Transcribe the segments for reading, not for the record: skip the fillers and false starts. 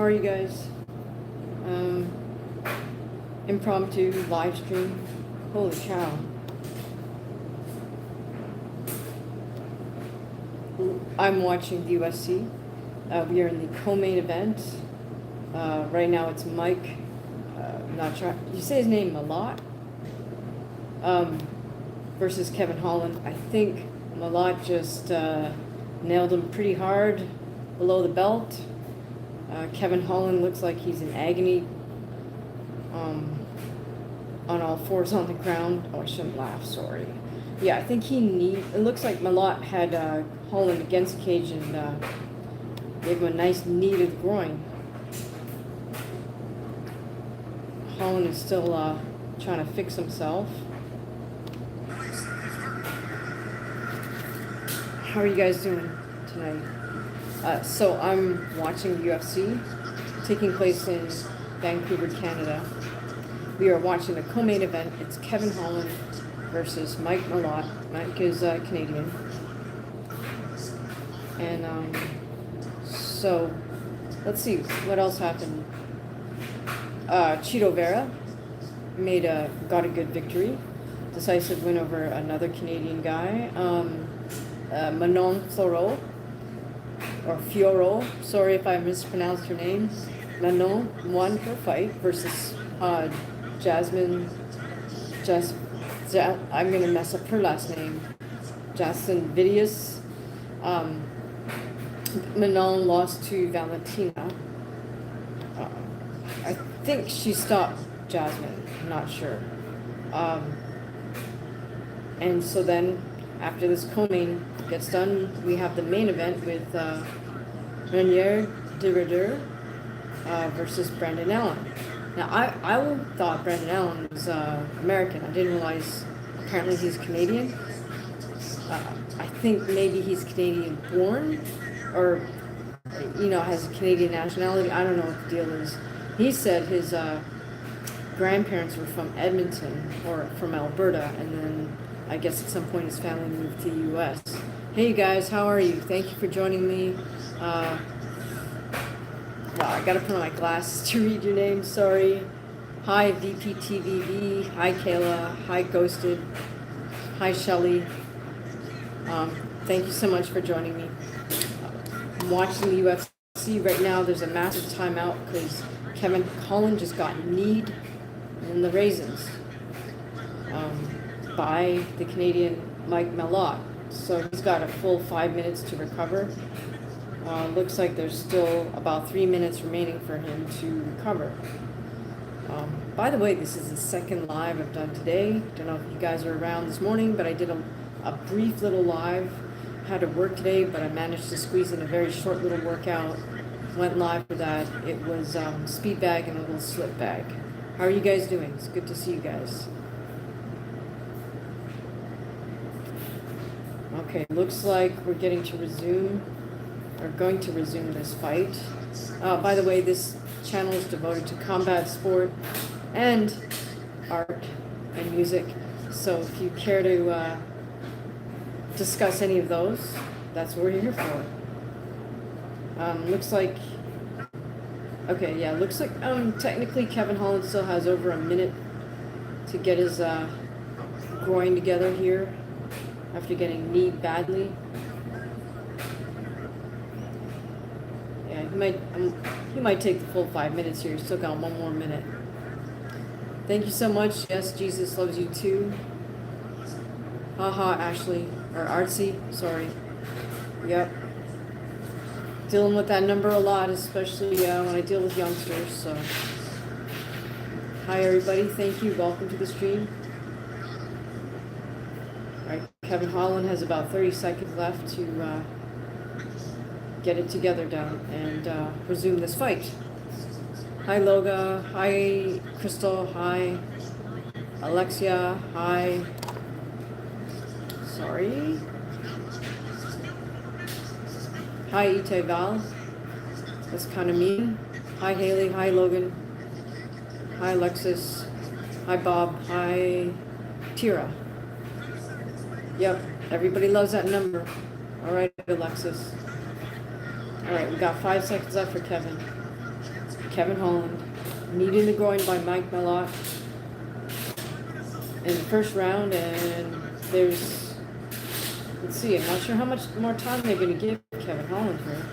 are you guys? Impromptu live stream. Holy cow. I'm watching the UFC. We are in the co-main event. Right now it's Mike. Not sure. You say his name a lot? Versus Kevin Holland. I think Malott just nailed him pretty hard below the belt. Kevin Holland looks like he's in agony on all fours on the ground. Oh, I shouldn't laugh, sorry. Yeah, I think it looks like Malott had Holland against the cage and gave him a nice knee to the groin. Holland is still trying to fix himself. How are you guys doing tonight? So I'm watching UFC taking place in Vancouver, Canada. We are watching the co-main event. It's Kevin Holland versus Mike Malott. Mike is Canadian. And so let's see what else happened. Chito Vera got a good victory. Decisive win over another Canadian guy. Manon Fiorot, sorry if I mispronounced her name. Manon won her fight versus Jasmine, I'm going to mess up her last name, Jasmine Vidius. Manon lost to Valentina. I think she stopped Jasmine, I'm not sure. And so then, after this co-main gets done, we have the main event with Renier de versus Brandon Allen. Now, I thought Brandon Allen was American. I didn't realize apparently he's Canadian. I think maybe he's Canadian born or, has a Canadian nationality. I don't know what the deal is. He said his grandparents were from Edmonton or from Alberta, and then I guess at some point his family moved to the U.S. Hey, you guys, how are you? Thank you for joining me. I gotta put on my glasses to read your name, sorry. Hi, VPTVV. Hi, Kayla. Hi, Ghosted. Hi, Shelly. Thank you so much for joining me. I'm watching the UFC right now. There's a massive timeout because Kevin Holland just got kneed in the raisins by the Canadian Mike Malott. So he's got a full 5 minutes to recover. Looks like there's still about 3 minutes remaining for him to recover. By the way, this is the second live I've done today. Don't know if you guys are around this morning, but I did a brief little live. Had to work today, but I managed to squeeze in a very short little workout. Went live for that. It was speed bag and a little slip bag. How are you guys doing? It's good to see you guys. Okay, looks like we're going to resume this fight. By the way, this channel is devoted to combat sport and art and music. So if you care to discuss any of those, that's what we're here for. Looks like technically Kevin Holland still has over a minute to get his groin together here after getting kneed badly. Yeah, he might take the full 5 minutes here. Still got 1 more minute. Thank you so much. Yes, Jesus loves you too. Haha, Ashley. Or Artsy, sorry. Yep. Dealing with that number a lot, especially when I deal with youngsters, so. Hi everybody, thank you. Welcome to the stream. Alright, Kevin Holland has about 30 seconds left to get it together down and resume this fight. Hi Loga, hi Crystal, hi Alexia, hi. Sorry. Hi Ite Val. That's kind of mean. Hi Haley, hi Logan. Hi Alexis. Hi Bob. Hi Tira. Yep, everybody loves that number. All right, Alexis. All right, we got 5 seconds left for Kevin. Kevin Holland. Knee in the groin by Mike Malott in the first round, and there's, let's see, I'm not sure how much more time they're going to give Kevin Holland here.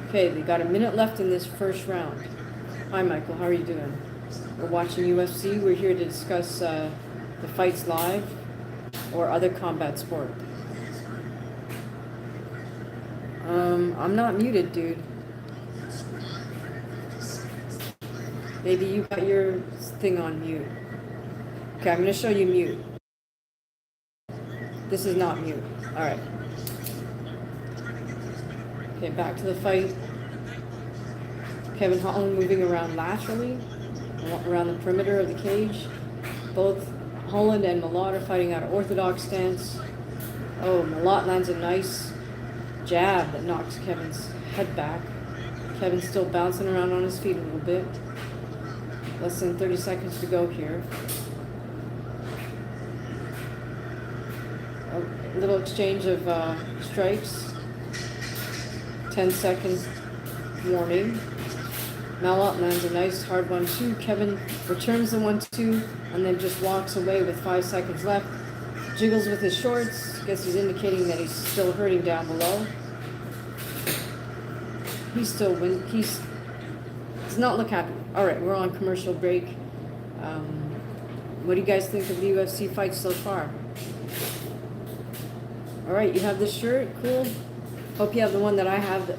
Okay, they got a minute left in this first round. Hi, Michael, how are you doing? We're watching UFC. We're here to discuss the fights live or other combat sport. I'm not muted, dude. Maybe you got your thing on mute. Okay, I'm going to show you mute. This is not mute. All right. Okay, back to the fight. Kevin Holland moving around laterally, around the perimeter of the cage. Both Holland and Malott are fighting out of orthodox stance. Oh, Malott lands a nice jab that knocks Kevin's head back. Kevin's still bouncing around on his feet a little bit. Less than 30 seconds to go here. A little exchange of strikes. 10 seconds warning. Malott lands a nice hard 1-2. Kevin returns the 1-2 and then just walks away with 5 seconds left. Jiggles with his shorts. Guess he's indicating that he's still hurting down below. He's still does not look happy. All right, we're on commercial break. What do you guys think of the UFC fights so far? All right, you have this shirt. Cool. Hope you have the one that I have.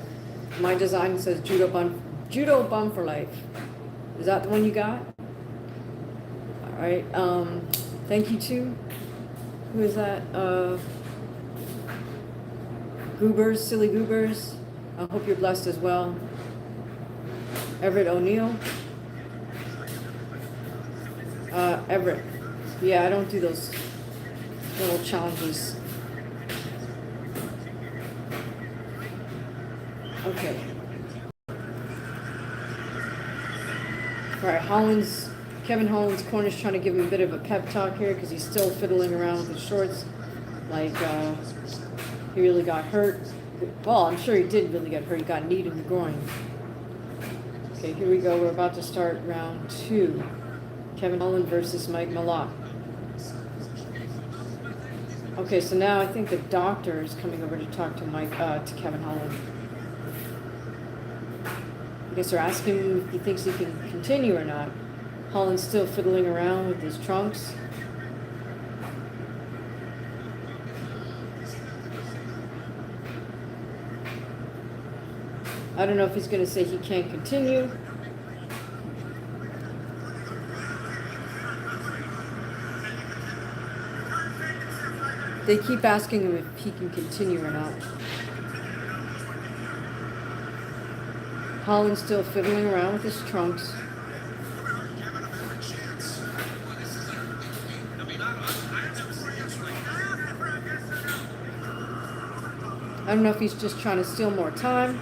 My design says Judo Bum for life. Is that the one you got? All right. Thank you too. Who is that? Goobers, Silly Goobers. I hope you're blessed as well. Everett O'Neill. Everett. Yeah, I don't do those little challenges. Okay. All right, Kevin Holland's corner's trying to give him a bit of a pep talk here because he's still fiddling around with his shorts. Like, he really got hurt. Well, I'm sure he did really get hurt. He got kneed in the groin. Okay, here we go. We're about to start round 2. Kevin Holland versus Mike Malott. Okay, so now I think the doctor is coming over to talk to Kevin Holland. I guess they're asking him if he thinks he can continue or not. Holland's still fiddling around with his trunks. I don't know if he's going to say he can't continue. They keep asking him if he can continue or not. Holland's still fiddling around with his trunks. I don't know if he's just trying to steal more time.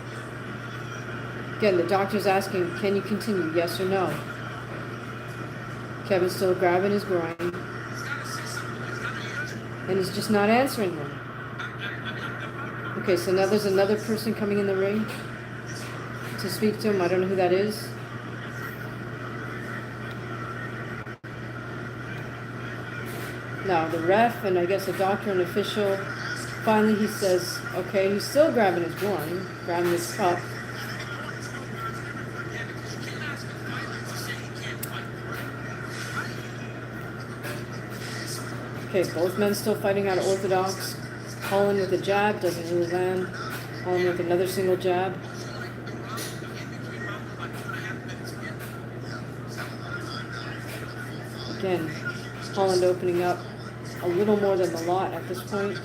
Again, the doctor's asking, can you continue, yes or no? Kevin's still grabbing his groin. And he's just not answering him. Okay, so now there's another person coming in the ring to speak to him. I don't know who that is. Now, the ref and I guess a doctor and official, finally he says, okay, he's still grabbing his groin, grabbing his cup. Okay, both men still fighting out of orthodox. Holland with a jab, doesn't really land. Holland with another single jab. Again, Holland opening up a little more than Malott at this point.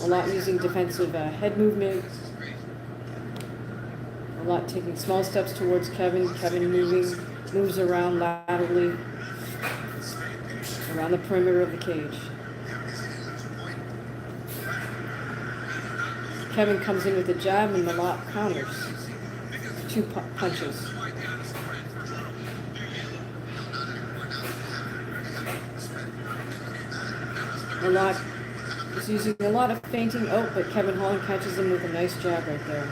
Malott using defensive head movement. Malott taking small steps towards Kevin. Kevin moves around laterally around the perimeter of the cage. Kevin comes in with a jab and Malott counters. 2 punches. Malott is using a lot of feinting. Oh, but Kevin Holland catches him with a nice jab right there.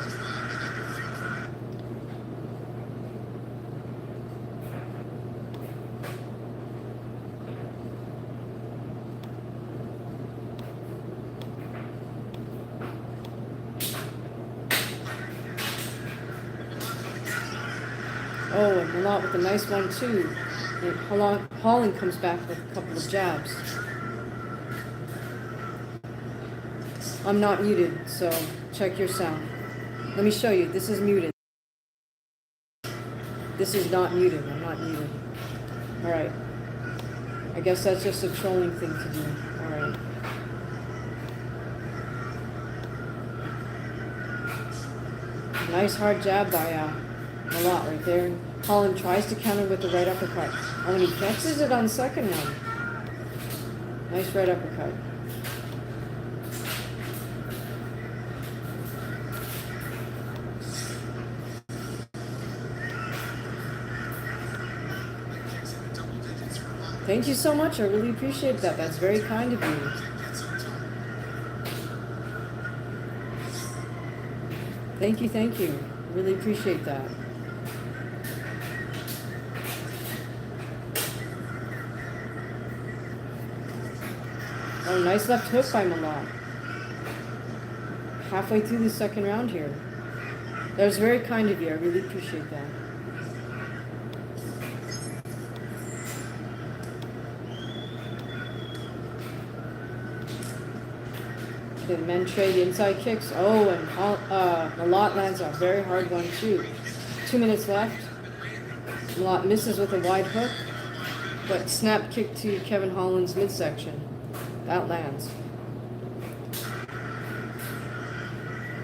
Oh, and Malott with a nice 1-2. And Holland comes back with a couple of jabs. I'm not muted, so check your sound. Let me show you. This is muted. This is not muted. I'm not muted. Alright. I guess that's just a trolling thing to do. Alright. Nice hard jab by Malott right there. Holland tries to counter with the right uppercut. Oh, and he catches it on second one. Nice right uppercut. Thank you so much. I really appreciate that. That's very kind of you. Thank you, thank you. Really appreciate that. Oh, nice left hook by Malott. Halfway through the second round here. That was very kind of you. I really appreciate that. The men trade inside kicks. Oh, and Malott lands a very hard one too. 2 minutes left. Malott misses with a wide hook, but snap kick to Kevin Holland's midsection. That lands.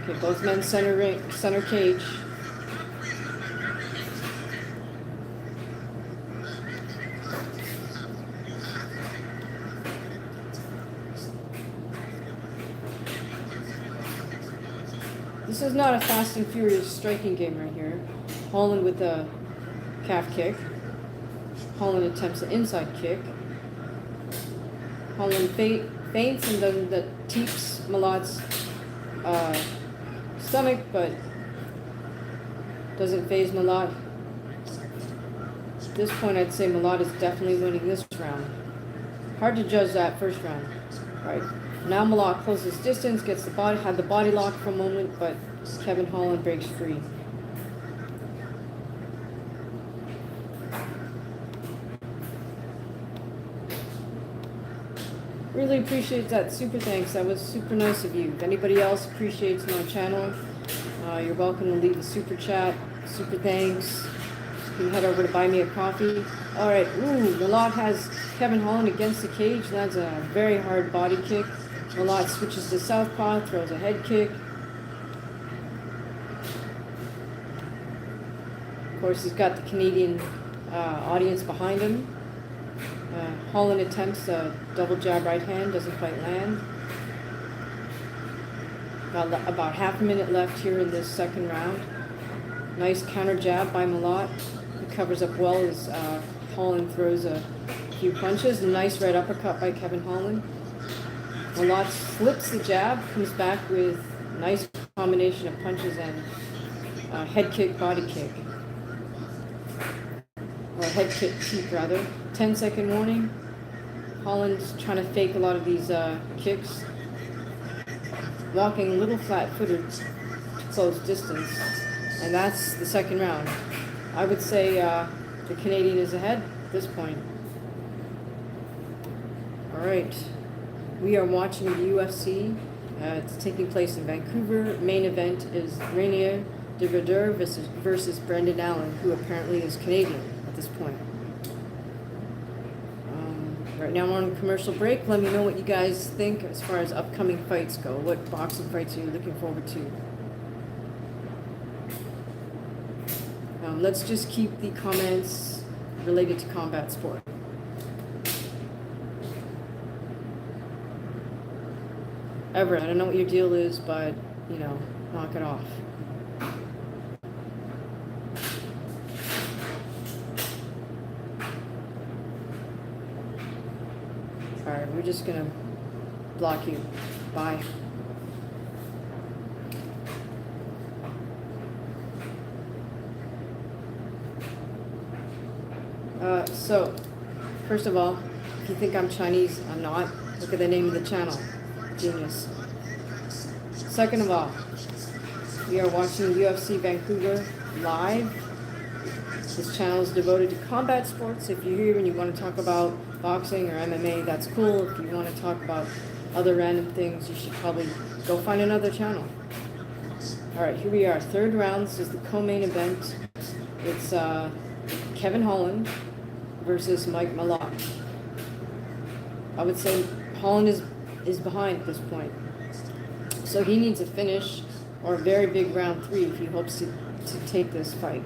Okay, both men center cage. This is not a fast and furious striking game right here. Holland with a calf kick. Holland attempts an inside kick. Holland feints and then that teeps Malott's stomach, but doesn't phase Malott. At this point, I'd say Malott is definitely winning this round. Hard to judge that first round. Right. Now Malott closes distance, had the body lock for a moment, but Kevin Holland breaks free. Really appreciate that. Super thanks. That was super nice of you. If anybody else appreciates my channel, you're welcome to leave a super chat. Super thanks. You can head over to buy me a coffee. Alright, Malott has Kevin Holland against the cage, lands a very hard body kick. Malott switches to southpaw, throws a head kick. Of course, he's got the Canadian audience behind him. Holland attempts a double jab right hand, doesn't quite land. About half a minute left here in this second round. Nice counter jab by Malott. He covers up well as Holland throws a few punches. Nice right uppercut by Kevin Holland. Malott slips the jab, comes back with a nice combination of punches and head kick, body kick. Or head kick, teep rather. 10-second warning. Holland's trying to fake a lot of these kicks. Walking a little flat-footed to close distance. And that's the second round. I would say the Canadian is ahead at this point. Alright. We are watching the UFC. It's taking place in Vancouver. Main event is Rainier de Verdure versus Brendan Allen, who apparently is Canadian at this point. Right now we're on a commercial break. Let me know what you guys think as far as upcoming fights go. What boxing fights are you looking forward to? Let's just keep the comments related to combat sport. Everett, I don't know what your deal is, but, you know, knock it off. Alright, we're just gonna block you. Bye. So, first of all, if you think I'm Chinese, I'm not. Look at the name of the channel. Genius. Second of all, we are watching UFC Vancouver live. This channel is devoted to combat sports. If you're here and you want to talk about boxing or MMA, that's cool. If you want to talk about other random things, you should probably go find another channel. All right, here we are. Third round. This is the co-main event. It's Kevin Holland versus Mike Malott. I would say Holland is behind at this point. So he needs a finish or a very big round 3 if he hopes to take this fight.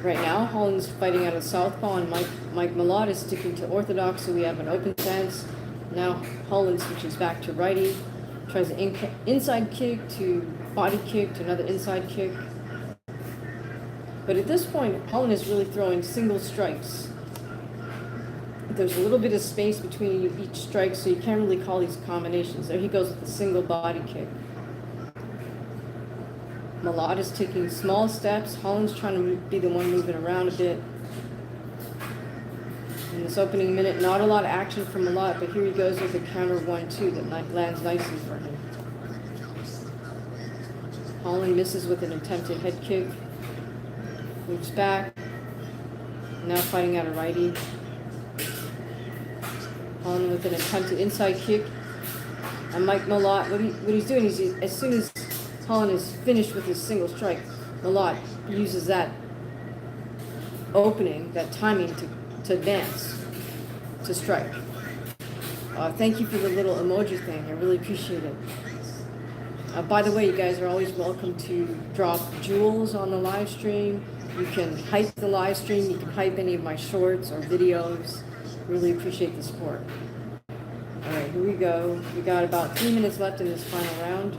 Right now, Holland's fighting out of southpaw, and Mike Malott is sticking to orthodox, so we have an open stance. Now Holland switches back to righty, tries an inside kick to body kick to another inside kick. But at this point, Holland is really throwing single strikes. There's a little bit of space between each strike, so you can't really call these combinations. There he goes with a single body kick. Malott is taking small steps. Holland's trying to be the one moving around a bit. In this opening minute, not a lot of action from Malott, but here he goes with a counter 1-2 that lands nicely for him. Holland misses with an attempted head kick. Moves back. Now fighting out of righty. Holland with an attempted inside kick. And Mike Malott, what he's doing is as soon as Holland is finished with his single strike, Malott uses that opening, that timing to advance, to strike. Thank you for the little emoji thing. I really appreciate it. By the way, you guys are always welcome to drop jewels on the live stream. You can hype the live stream. You can hype any of my shorts or videos. Really appreciate the support. All right, here we go. We got about 3 minutes left in this final round.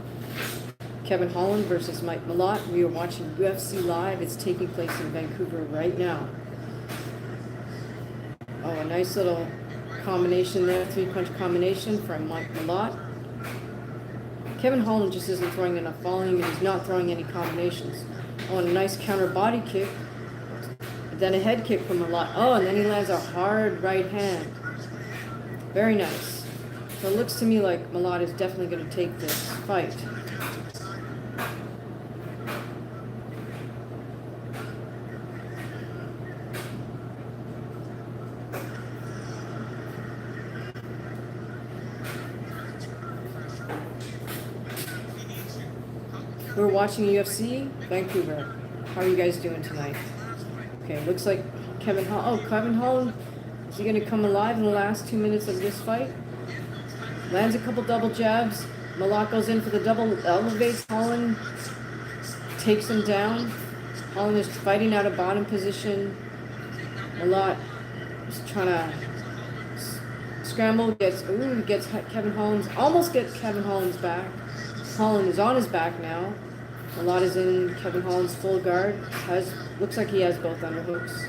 Kevin Holland versus Mike Malott. We are watching UFC Live. It's taking place in Vancouver right now. Oh, a nice little combination there, 3-punch combination from Mike Malott. Kevin Holland just isn't throwing enough volume, and he's not throwing any combinations. Oh, and a nice counter body kick. Then a head kick from Malott. Oh, and then he lands a hard right hand. Very nice. So it looks to me like Malott is definitely going to take this fight. We're watching UFC Vancouver. How are you guys doing tonight? Okay, looks like Kevin Holland, is he going to come alive in the last 2 minutes of this fight? Lands a couple double jabs. Malott goes in for the double, elevates Holland, takes him down. Holland is fighting out of bottom position. Malott is trying to scramble, gets Kevin Holland's, almost gets Kevin Holland's back. Holland is on his back now. Malott is in Kevin Holland's full guard. Looks like he has both underhooks.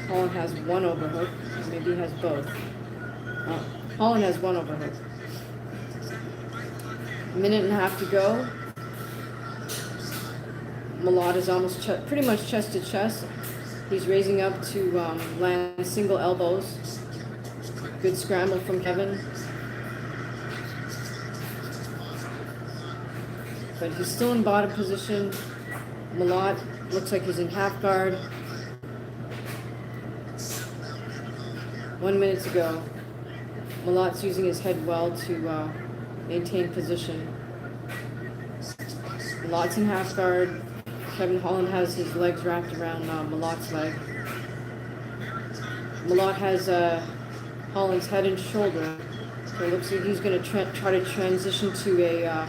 Holland has one overhook. Maybe he has both. Oh, Holland has one overhook. A minute and a half to go. Malott is almost pretty much chest to chest. He's raising up to land single elbows. Good scramble from Kevin. But he's still in bottom position. Malott looks like he's in half guard. 1 minute to go. Malott's using his head well to maintain position. Malott's in half guard. Kevin Holland has his legs wrapped around Malott's leg. Malott has Holland's head and shoulder. So it looks like he's going to try to transition to a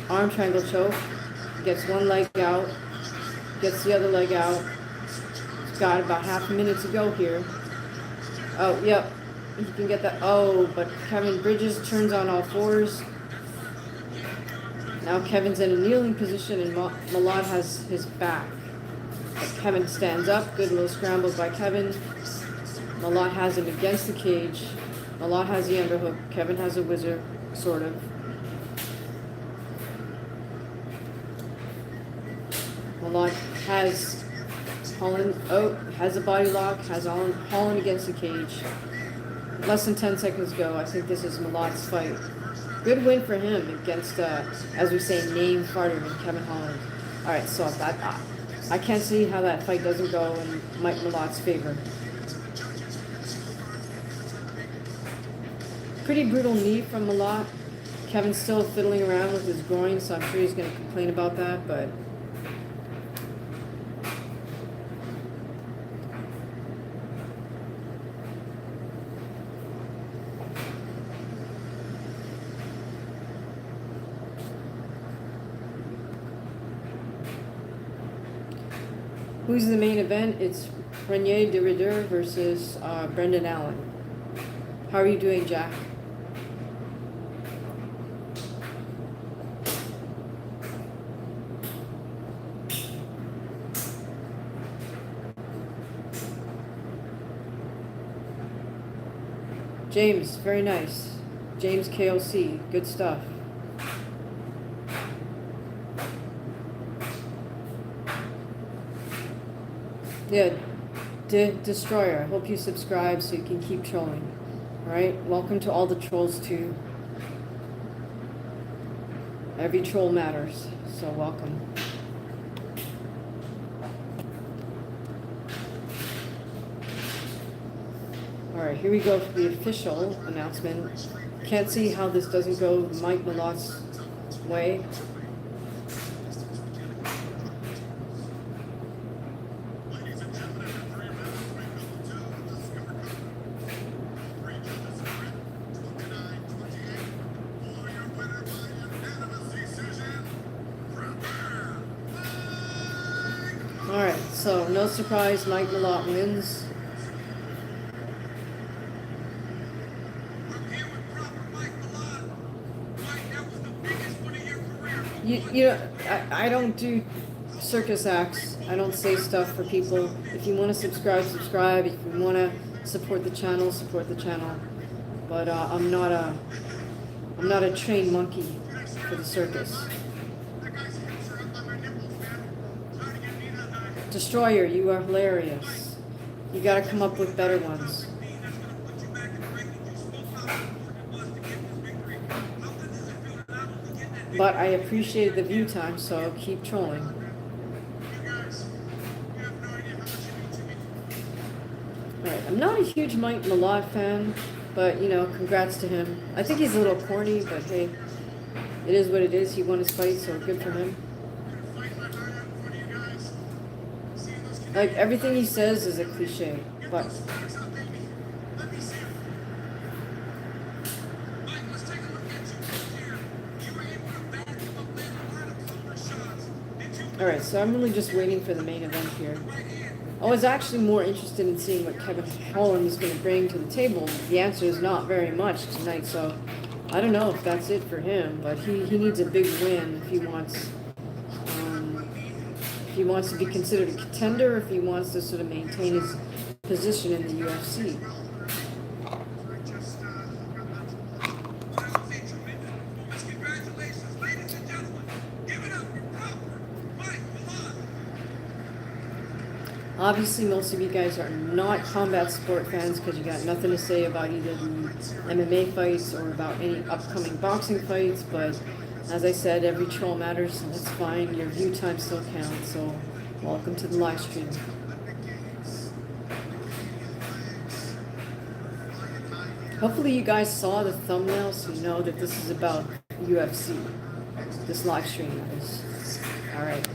arm triangle choke. Gets one leg out. Gets the other leg out. He's got about half a minute to go here. Oh, yep. He can get that. Oh, but Kevin Bridges turns on all fours. Now Kevin's in a kneeling position and Malott has his back. But Kevin stands up. Good little scramble by Kevin. Malott has him against the cage. Malott has the underhook. Kevin has a whizzer, sort of. Malott has Holland, has a body lock, has Holland against the cage. Less than 10 seconds go. I think this is Malott's fight. Good win for him against, as we say, name fighter in Kevin Holland. Alright, so that I can't see how that fight doesn't go in Mike Malot's favor. Pretty brutal knee from Malott. Kevin's still fiddling around with his groin, so I'm sure he's going to complain about that, but... Who's the main event? It's Renier de Ridder versus Brendan Allen. How are you doing, Jack? James, very nice. James KOC, good stuff. Yeah, Destroyer, I hope you subscribe so you can keep trolling. Alright, welcome to all the trolls too. Every troll matters, so welcome. Alright, here we go for the official announcement. Can't see how this doesn't go Mike Malot's way. Alright, so no surprise, Mike Malott wins. You know, I don't do circus acts. I don't say stuff for people. If you want to subscribe, subscribe. If you want to support the channel, support the channel. But I'm not a trained monkey for the circus. Destroyer, you are hilarious. You gotta come up with better ones. But I appreciate the view time, so keep trolling. Alright, I'm not a huge Mike Malott fan, but you know, congrats to him. I think he's a little corny, but hey, it is what it is. He won his fight, so good for him. Like, everything he says is a cliche, but... Alright, so I'm really just waiting for the main event here. I was actually more interested in seeing what Kevin Holland is going to bring to the table. The answer is not very much tonight, so I don't know if that's it for him, but he needs a big win if he wants to be considered a contender, or if he wants to sort of maintain his position in the UFC. Obviously, most of you guys are not combat sport fans because you got nothing to say about either the MMA fights or about any upcoming boxing fights, but as I said, every troll matters, and that's fine. Your view time still counts, so welcome to the live stream. Hopefully you guys saw the thumbnail, so you know that this is about UFC. This live stream is. Alright.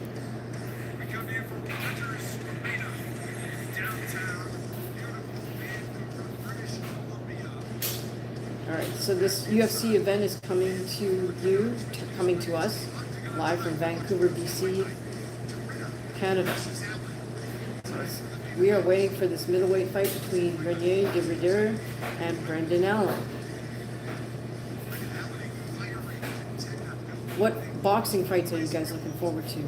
Alright, so this UFC event is coming to us, live from Vancouver, BC, Canada. We are waiting for this middleweight fight between Renier de Ridder and Brendan Allen. What boxing fights are you guys looking forward to?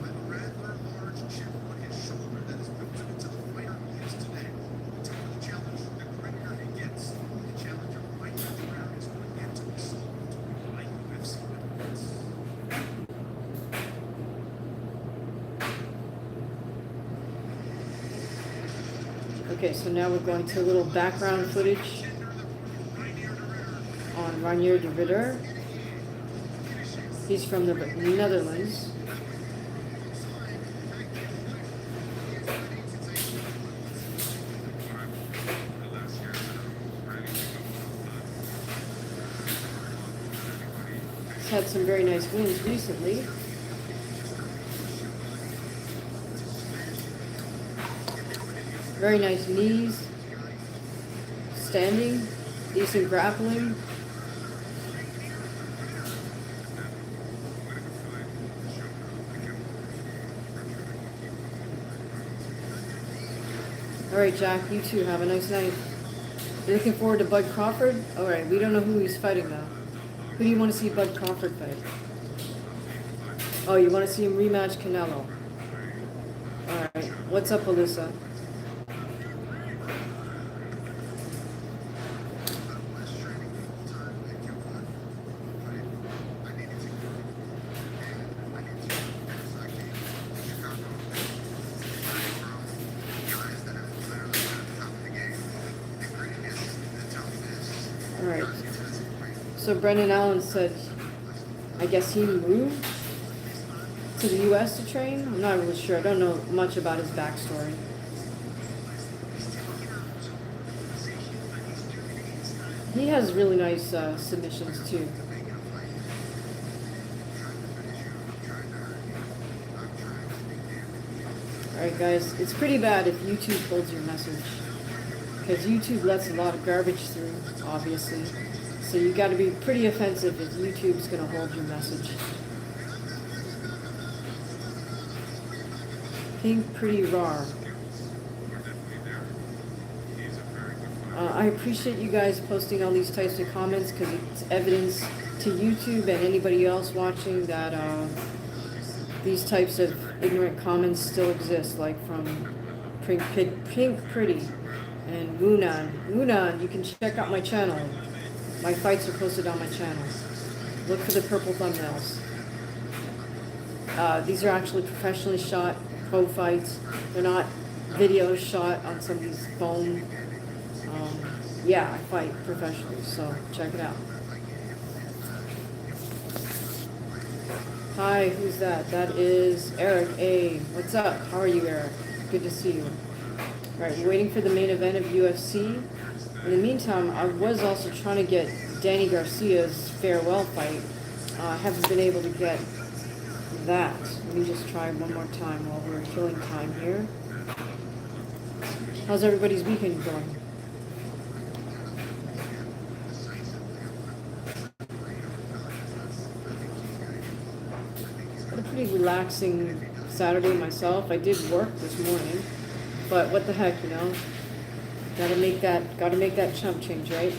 Okay, so now we're going to a little background footage on Renier de Ridder. He's from the Netherlands. had some very nice wins recently. Very nice knees, standing, decent grappling. All right, Jack, you too. Have a nice night. You're looking forward to Bud Crawford? All right, we don't know who he's fighting though. Who do you want to see Bud Crawford fight? Oh, you want to see him rematch Canelo? All right. What's up, Alyssa? All right. So Brendan Allen said, I guess he moved to the U.S. to train? I'm not really sure. I don't know much about his backstory. He has really nice submissions too. Alright guys, it's pretty bad if YouTube holds your message. Because YouTube lets a lot of garbage through, obviously. So you got to be pretty offensive if YouTube's going to hold your message. Pink Pretty Raw. I appreciate you guys posting all these types of comments because it's evidence to YouTube and anybody else watching that these types of ignorant comments still exist, like from Pink Pretty and Wunan. Wunan, you can check out my channel. My fights are posted on my channel. Look for the purple thumbnails. These are actually professionally shot pro fights. They're not videos shot on somebody's phone. Yeah, I fight professionally, so check it out. Hi, who's that? That is Eric A. What's up? How are you, Eric? Good to see you. All right, we're waiting for the main event of UFC. In the meantime, I was also trying to get Danny Garcia's farewell fight. I haven't been able to get that. Let me just try one more time while we're killing time here. How's everybody's weekend going? Had a pretty relaxing Saturday myself. I did work this morning, but what the heck, you know? Gotta make that chump change, right?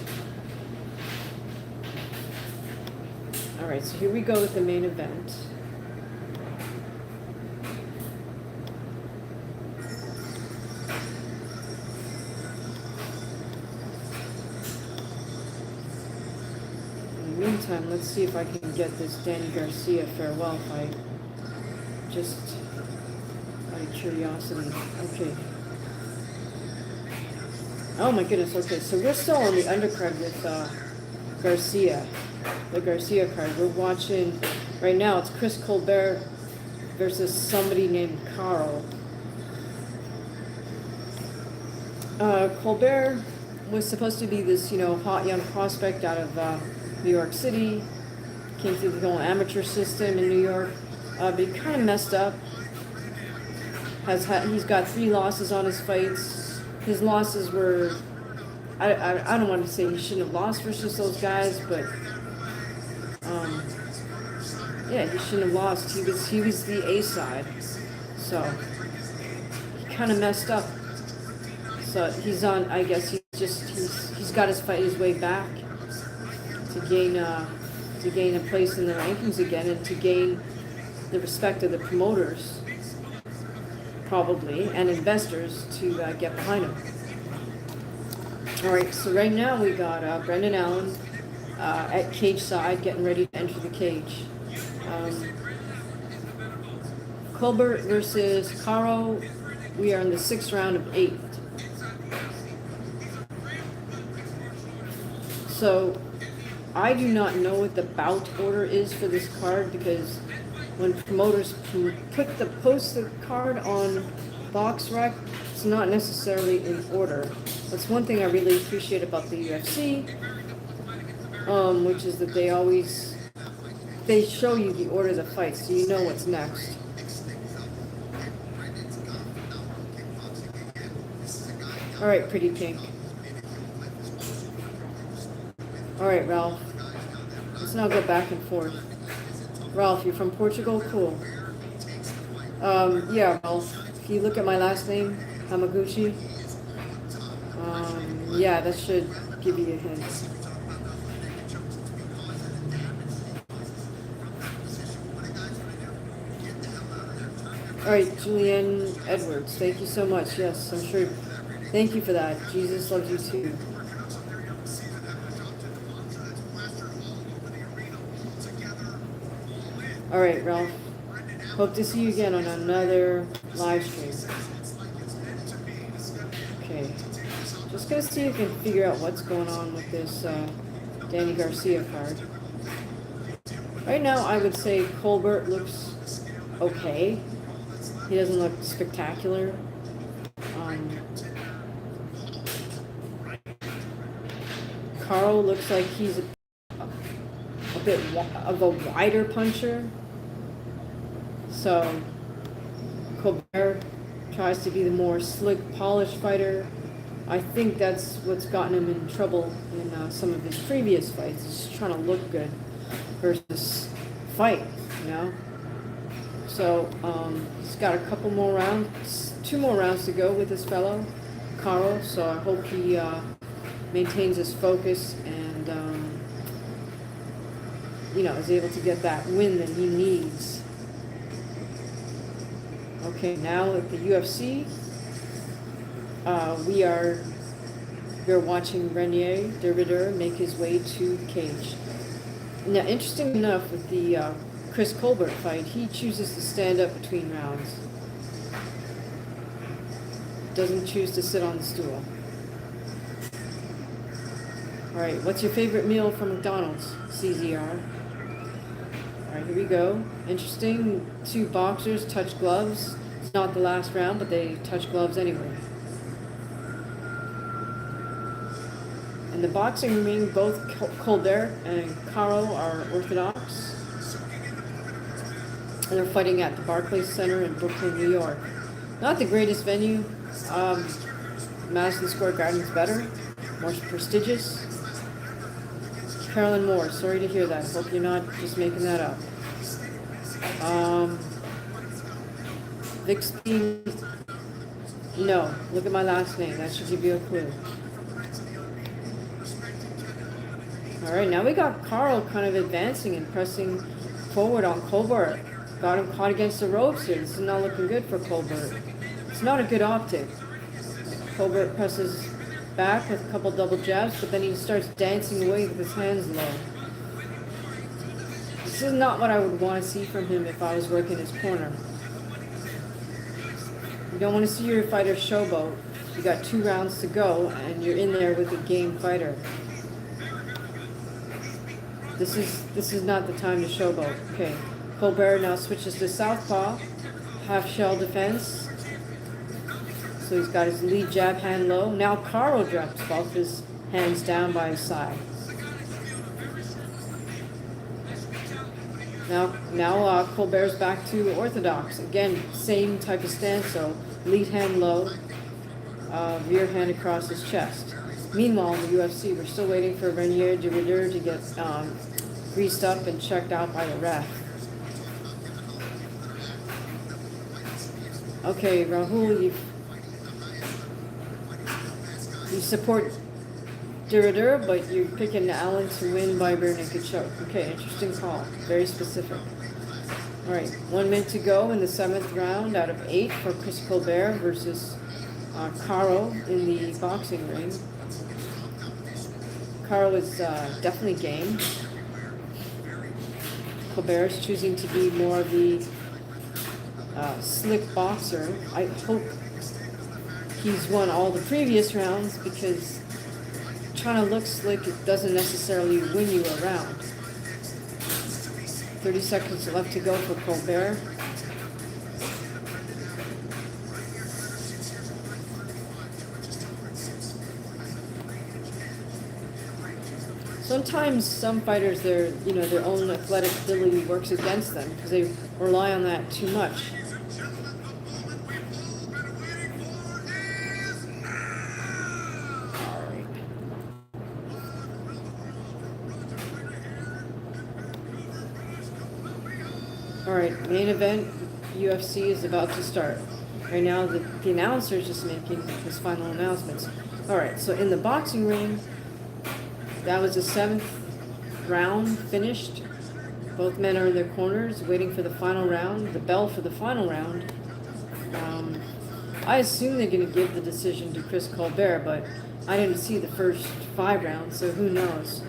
All right, so here we go with the main event. In the meantime, let's see if I can get this Danny Garcia farewell fight. Just out of curiosity. Okay. Oh my goodness, okay, so we're still on the undercard with Garcia, the Garcia card. We're watching, right now it's Chris Colbert versus somebody named Carl. Colbert was supposed to be this, you know, hot young prospect out of New York City, came through the whole amateur system in New York, but he kind of messed up. He's got 3 losses on his fights. His losses were, I don't want to say he shouldn't have lost versus those guys, but yeah, he shouldn't have lost. He was the A side, so he kind of messed up. So he's on. I guess he's got his way back to gain a place in the rankings again and to gain the respect of the promoters, probably, and investors to get behind him. All right, so right now we got Brendan Allen at cage side, getting ready to enter the cage. Colbert versus Caro. We are in the 6th round of 8. So I do not know what the bout order is for this card, because when promoters post the card on BoxRec, it's not necessarily in order. That's one thing I really appreciate about the UFC, which is that they always they show you the order of the fight, so you know what's next. All right, pretty pink. All right, Ralph. Let's now go back and forth. Ralph, you're from Portugal? Cool. Yeah, Ralph. If you look at my last name, Hamaguchi, yeah, that should give you a hint. All right, Julianne Edwards, thank you so much. Yes, I'm sure. Thank you for that. Jesus loves you too. All right, Ralph. Hope to see you again on another live stream. Okay. Just gonna see if I can figure out what's going on with this Danny Garcia card. Right now, I would say Colbert looks okay. He doesn't look spectacular. Carl looks like he's a bit of a wider puncher. So Colbert tries to be the more slick, polished fighter. I think that's what's gotten him in trouble in some of his previous fights. He's trying to look good versus fight, you know. So he's got a couple more rounds, 2 more rounds to go with this fellow, Carl. So I hope he maintains his focus and is able to get that win that he needs. Okay, now at the UFC, we're watching Renier Dervider make his way to the cage. Now, interesting enough, with the Chris Colbert fight, he chooses to stand up between rounds. Doesn't choose to sit on the stool. All right, what's your favorite meal from McDonald's? CZR. All right, here we go. Interesting. 2 boxers touch gloves. It's not the last round, but they touch gloves anyway. In the boxing ring, both Colbert and Caro are Orthodox. And they're fighting at the Barclays Center in Brooklyn, New York. Not the greatest venue. Madison Square Garden's better, more prestigious. Carolyn Moore, sorry to hear that. Hope you're not just making that up. Vic Speed, no. Look at my last name. That should give you a clue. All right, now we got Carl kind of advancing and pressing forward on Colbert. Got him caught against the ropes here. This is not looking good for Colbert. It's not a good optic. Colbert presses back with a couple double jabs, but then he starts dancing away with his hands low. This is not what I would want to see from him if I was working his corner. You don't want to see your fighter showboat. You got 2 rounds to go, and you're in there with a game fighter. This is not the time to showboat. Okay, Colbert now switches to southpaw, half shell defense. So he's got his lead jab hand low. Now Carl drops both his hands down by his side. Now Colbert's back to orthodox. Again, same type of stance, so lead hand low, rear hand across his chest. Meanwhile, in the UFC, we're still waiting for Renier Dervider to get greased up and checked out by the ref. Okay, Rahul, you support Dervider, but you're picking Allen to win by bare naked choke. Okay, interesting call. Very specific. All right, 1 minute to go in the 7th round out of 8 for Chris Colbert versus Caro in the boxing ring. Caro is definitely game. Colbert is choosing to be more of the slick boxer. I hope he's won all the previous rounds, because trying to look slick, it doesn't necessarily win you a round. 30 seconds left to go for Colbert. sometimes some fighters, their own athletic ability works against them because they rely on that too much. Alright, main event, UFC is about to start. Right now, the announcer is just making his final announcements. Alright, so in the boxing ring, that was the 7th round finished. Both men are in their corners, waiting for the final round, the bell for the final round. I assume they're going to give the decision to Chris Colbert, but I didn't see the first 5 rounds, so who knows.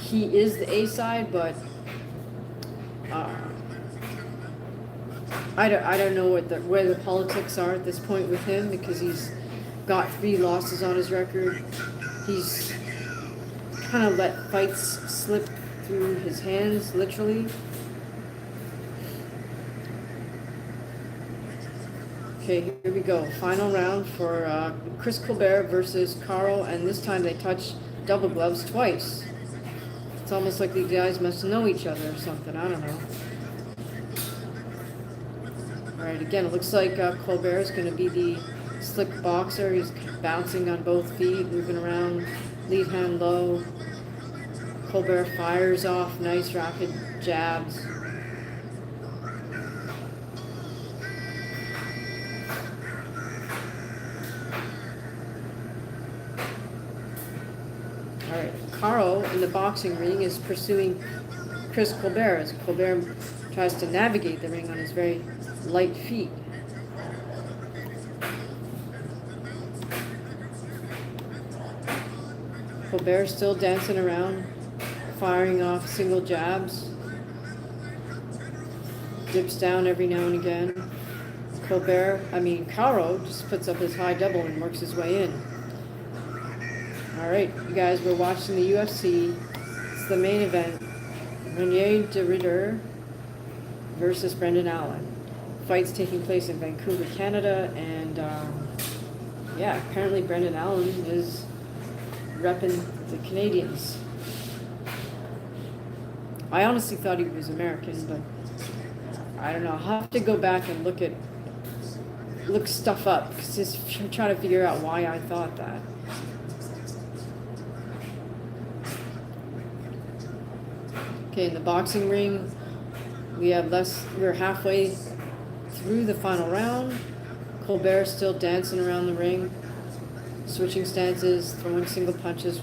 He is the A side, but I don't know where the politics are at this point with him, because he's got 3 losses on his record. He's kind of let fights slip through his hands, literally. Okay, here we go. Final round for Chris Colbert versus Carl, and this time they touch double gloves twice. It's almost like the guys must know each other or something. I don't know. Alright, again, it looks like Colbert is going to be the slick boxer. He's bouncing on both feet, moving around, lead hand low. Colbert fires off nice rapid jabs. Alright, Carl in the boxing ring is pursuing Chris Colbert as Colbert tries to navigate the ring on his very light feet. Colbert still dancing around, firing off single jabs. Dips down every now and again. Caro just puts up his high double and works his way in. Alright, you guys, we're watching the UFC. It's the main event. Renier de Ridder versus Brendan Allen. Fight's taking place in Vancouver, Canada, and apparently Brendan Allen is repping the Canadians. I honestly thought he was American, but I don't know. I'll have to go back and look stuff up, because just trying to figure out why I thought that. Okay, in the boxing ring, we're halfway through the final round. Colbert still dancing around the ring, switching stances, throwing single punches.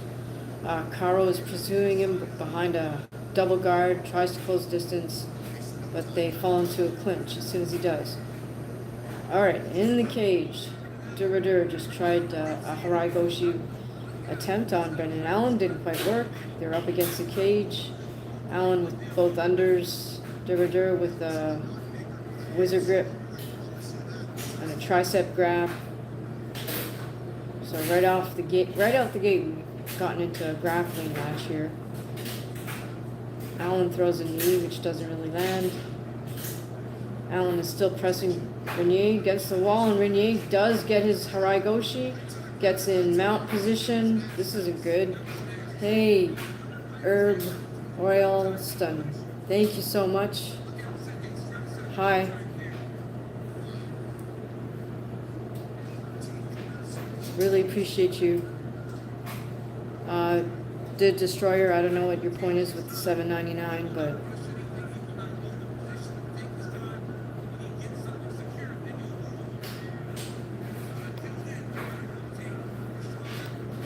Caro is pursuing him behind a double guard, tries to close distance, but they fall into a clinch as soon as he does. Alright, in the cage, de Ridder just tried a Hamaguchi attempt on Brendan Allen, didn't quite work. They're up against the cage. Allen with both unders, de Ridder with a wizard grip and a tricep grab. So right out the gate, we've gotten into a grappling match here. Allen throws a knee, which doesn't really land. Allen is still pressing Renier against the wall, and Renier does get his Haragoshi, gets in mount position. This isn't good. Hey, Herb Royal Stun, thank you so much. Hi. Really appreciate you. Did Destroyer, I don't know what your point is with the $7.99, but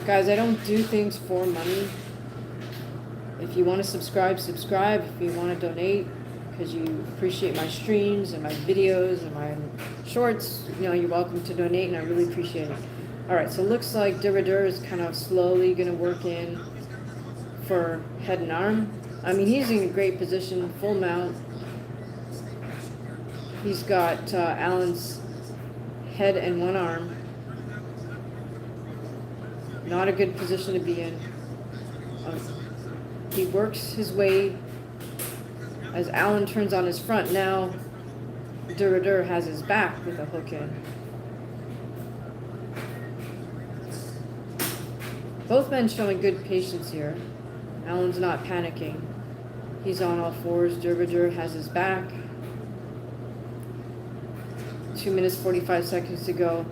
guys, I don't do things for money. If you want to subscribe. If you want to donate because you appreciate my streams and my videos and my shorts, you're welcome to donate, and I really appreciate it. Alright, so it looks like de Ridder is kind of slowly going to work in for head and arm. He's in a great position, full mount. He's got Allen's head and one arm. Not a good position to be in. He works his way as Allen turns on his front. Now de Ridder has his back with a hook in. Both men showing good patience here. Allen's not panicking. He's on all fours. Dervader has his back. 2 minutes, 45 seconds to go.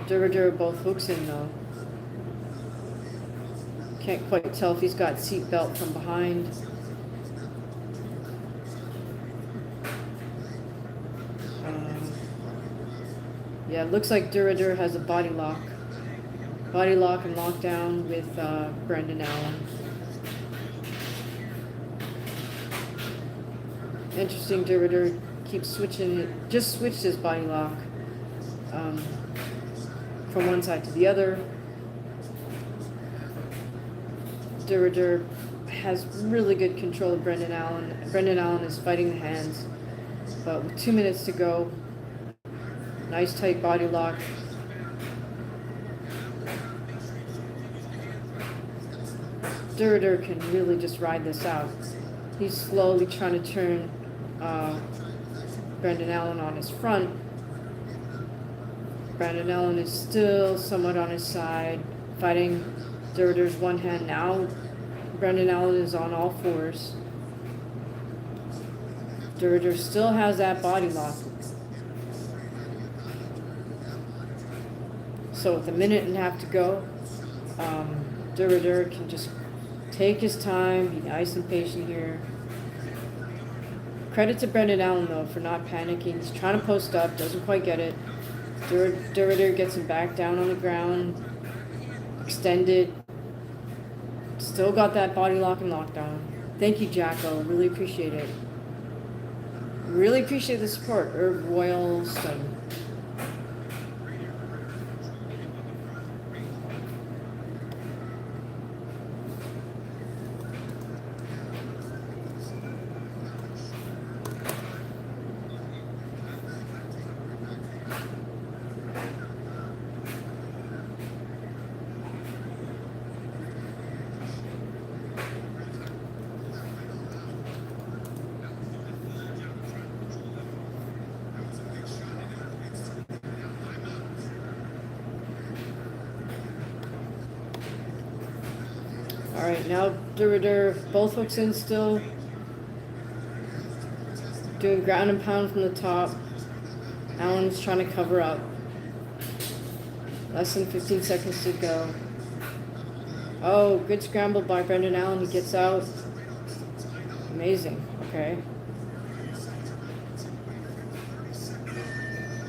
Dervader both hooks in though. Can't quite tell if he's got seat belt from behind. Yeah, it looks like Dervader has a body lock. Body lock and lockdown with Brendan Allen. Interesting, Dervader keeps switching it, just switched his body lock from one side to the other. Dervader has really good control of Brendan Allen. Brendan Allen is fighting the hands, but with 2 minutes to go, nice tight body lock. Dervader can really just ride this out. He's slowly trying to turn Brendan Allen on his front. Brendan Allen is still somewhat on his side, fighting Dervader's one hand. Now Brendan Allen is on all fours. Dervader still has that body lock. So with a minute and a half to go, Dervader can just take his time, be nice and patient here. Credit to Brendan Allen, though, for not panicking. He's trying to post up, doesn't quite get it. Dervader gets him back down on the ground, extended. Still got that body lock and lockdown. Thank you, Jacko. Really appreciate it. Really appreciate the support. Herb Royalston. Alright, now Dervader, both hooks in still. Doing ground and pound from the top. Allen's trying to cover up. Less than 15 seconds to go. Oh, good scramble by Brendan Allen. He gets out. Amazing. Okay.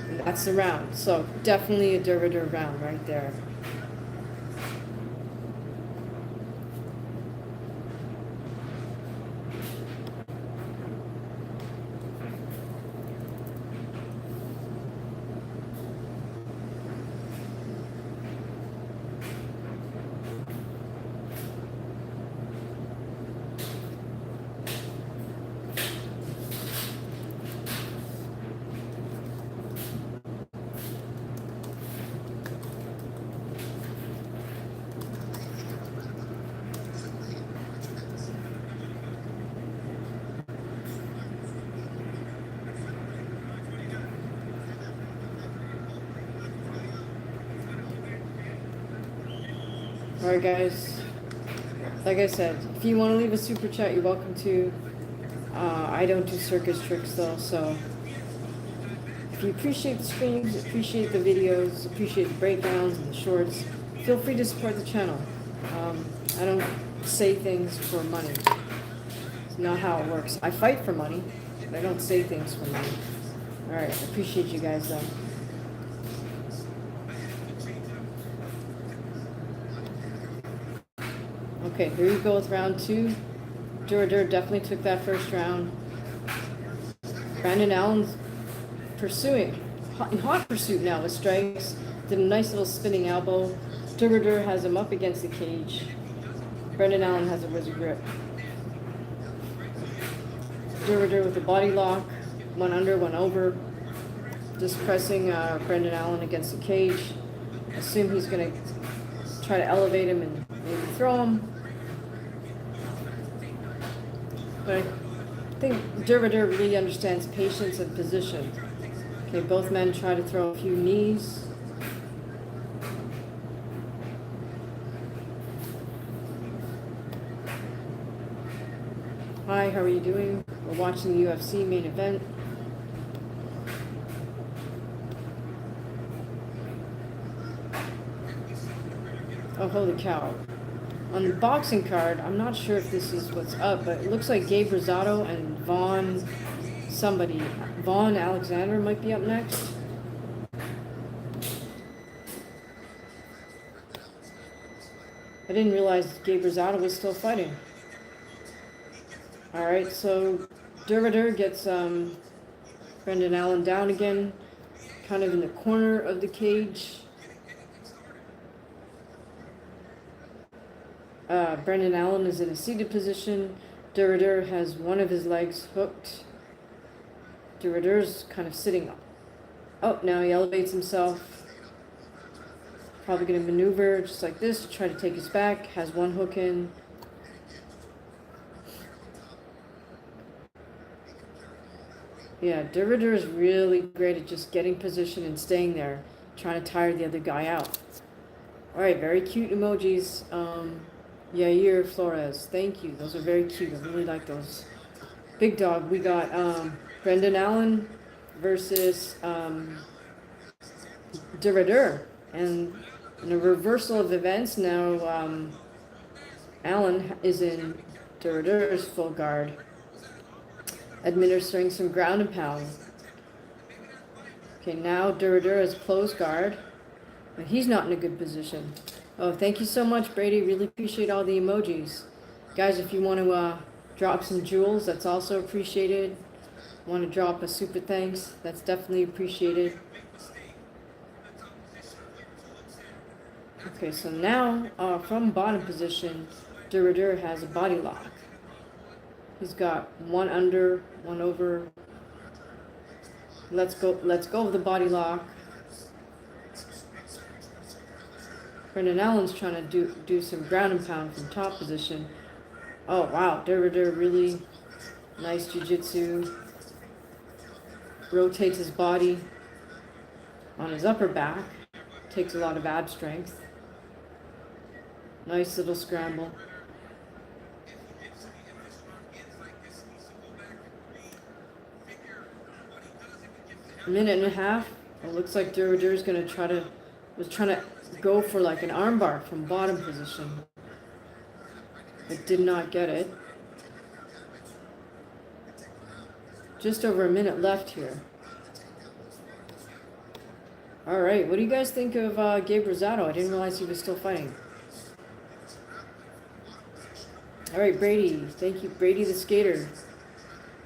And that's the round. So definitely a Dervader round right there. Alright guys, like I said, if you want to leave a super chat, you're welcome to. I don't do circus tricks though, so if you appreciate the streams, appreciate the videos, appreciate the breakdowns and the shorts, feel free to support the channel. I don't say things for money. It's not how it works. I fight for money, but I don't say things for money. Alright, I appreciate you guys though. Okay, here we go with round two. Dervader definitely took that first round. Brendan Allen's pursuing, in hot pursuit now with strikes. Did a nice little spinning elbow. Dervader has him up against the cage. Brendan Allen has a wizard grip. Dervader with a body lock. One under, one over. Just pressing Brendan Allen against the cage. Assume he's going to try to elevate him and maybe throw him. But I think Dervader really understands patience and position. Okay, both men try to throw a few knees. Hi, how are you doing? We're watching the UFC main event. Oh, holy cow. On the boxing card, I'm not sure if this is what's up, but it looks like Gabe Rosado and Vaughn Alexander might be up next. I didn't realize Gabe Rosado was still fighting. Alright, so Dervader gets Brendan Allen down again, kind of in the corner of the cage. Brendan Allen is in a seated position. Dervader has one of his legs hooked. Dervader's kind of sitting up. Oh, now he elevates himself. Probably going to maneuver just like this to try to take his back. Has one hook in. Yeah, Dervader is really great at just getting position and staying there, trying to tire the other guy out. Alright, very cute emojis. Yair Flores, thank you. Those are very cute. I really like those. Big dog, we got Brendan Allen versus Dervader. And in a reversal of events, now Allen is in Dervader's full guard, administering some ground and pound. Okay, now Dervader is closed guard, but he's not in a good position. Oh, thank you so much, Brady. Really appreciate all the emojis. Guys, if you want to drop some jewels, that's also appreciated. Want to drop a super thanks, that's definitely appreciated. Okay, so now from bottom position, Dervader has a body lock. He's got one under, one over. Let's go with the body lock. Brendan Allen's trying to do some ground and pound from top position. Oh wow, Dervader really nice jiu-jitsu. Rotates his body on his upper back. Takes a lot of ab strength. Nice little scramble. A minute and a half. It looks like Dervader is going to was trying to go for like an armbar from bottom position. But did not get it. Just over a minute left here. All right, what do you guys think of Gabe Rosado? I didn't realize he was still fighting. All right, Brady. Thank you, Brady the Skater.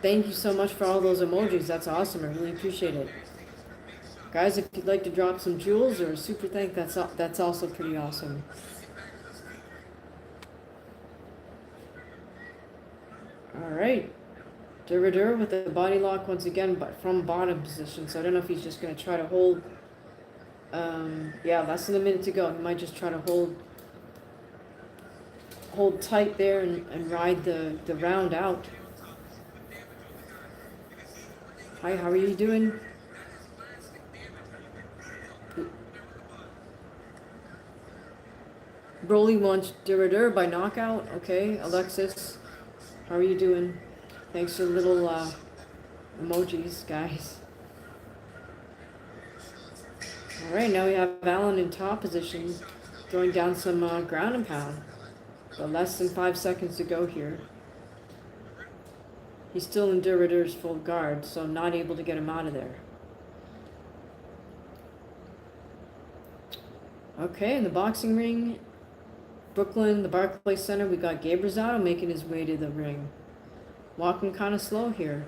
Thank you so much for all those emojis. That's awesome. I really appreciate it. Guys, if you'd like to drop some jewels or a super thank, that's also pretty awesome. All right. Dervader with the body lock once again, but from bottom position. So I don't know if he's just going to try to hold. Yeah, less than a minute to go. He might just try to hold tight there and ride the round out. Hi, how are you doing? Broly wants Dervader by knockout. Okay, Alexis, how are you doing? Thanks for the little emojis, guys. All right, now we have Allen in top position, throwing down some ground and pound. But less than 5 seconds to go here. He's still in Dervader's full guard, so not able to get him out of there. Okay, in the boxing ring, Brooklyn, the Barclays Center, we got Gabe Rosado making his way to the ring. Walking kind of slow here.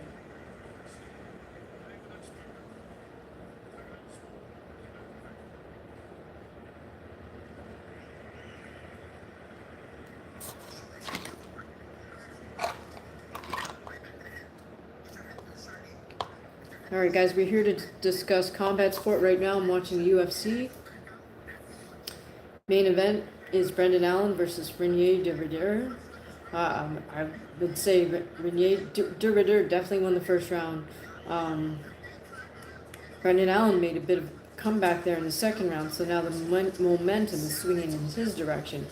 Alright guys, we're here to discuss combat sport right now. I'm watching the UFC. Main event is Brendan Allen versus Renier Dervader. I would say Renier Dervader definitely won the first round. Brendan Allen made a bit of comeback there in the second round, so now the momentum is swinging in his direction.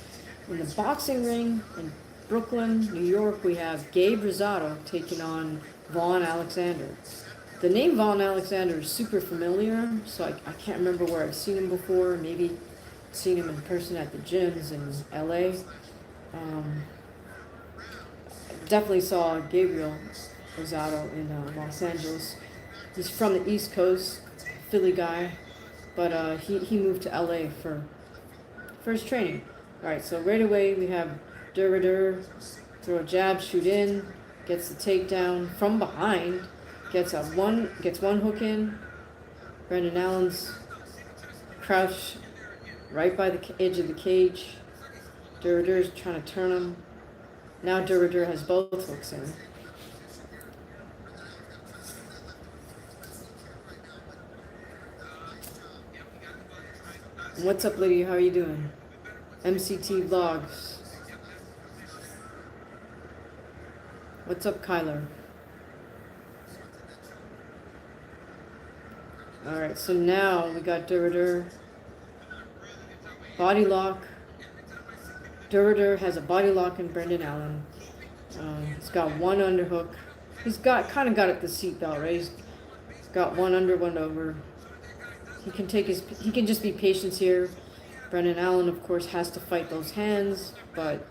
In the boxing ring, and Brooklyn, New York, we have Gabe Rosado taking on Vaughn Alexander. The name Vaughn Alexander is super familiar, so I can't remember where I've seen him before. Maybe seen him in person at the gyms in LA. Definitely saw Gabriel Rosado in Los Angeles. He's from the East Coast, Philly guy, but he moved to LA for his training. All right, so right away we have Derrider, throw a jab, shoot in, gets the takedown from behind, gets one hook in. Brendan Allen's crouch right by the edge of the cage. Derrider's trying to turn him. Now Derrider has both hooks in. What's up, lady? How are you doing? MCT Vlogs. What's up, Kyler? Alright, so now we got Derrider. Body lock. Derrider has a body lock in Brendan Allen. He's got one underhook. He's kind of got it the seatbelt, right? He's got one under, one over. He can just be patient here. Brendan Allen, of course, has to fight those hands, but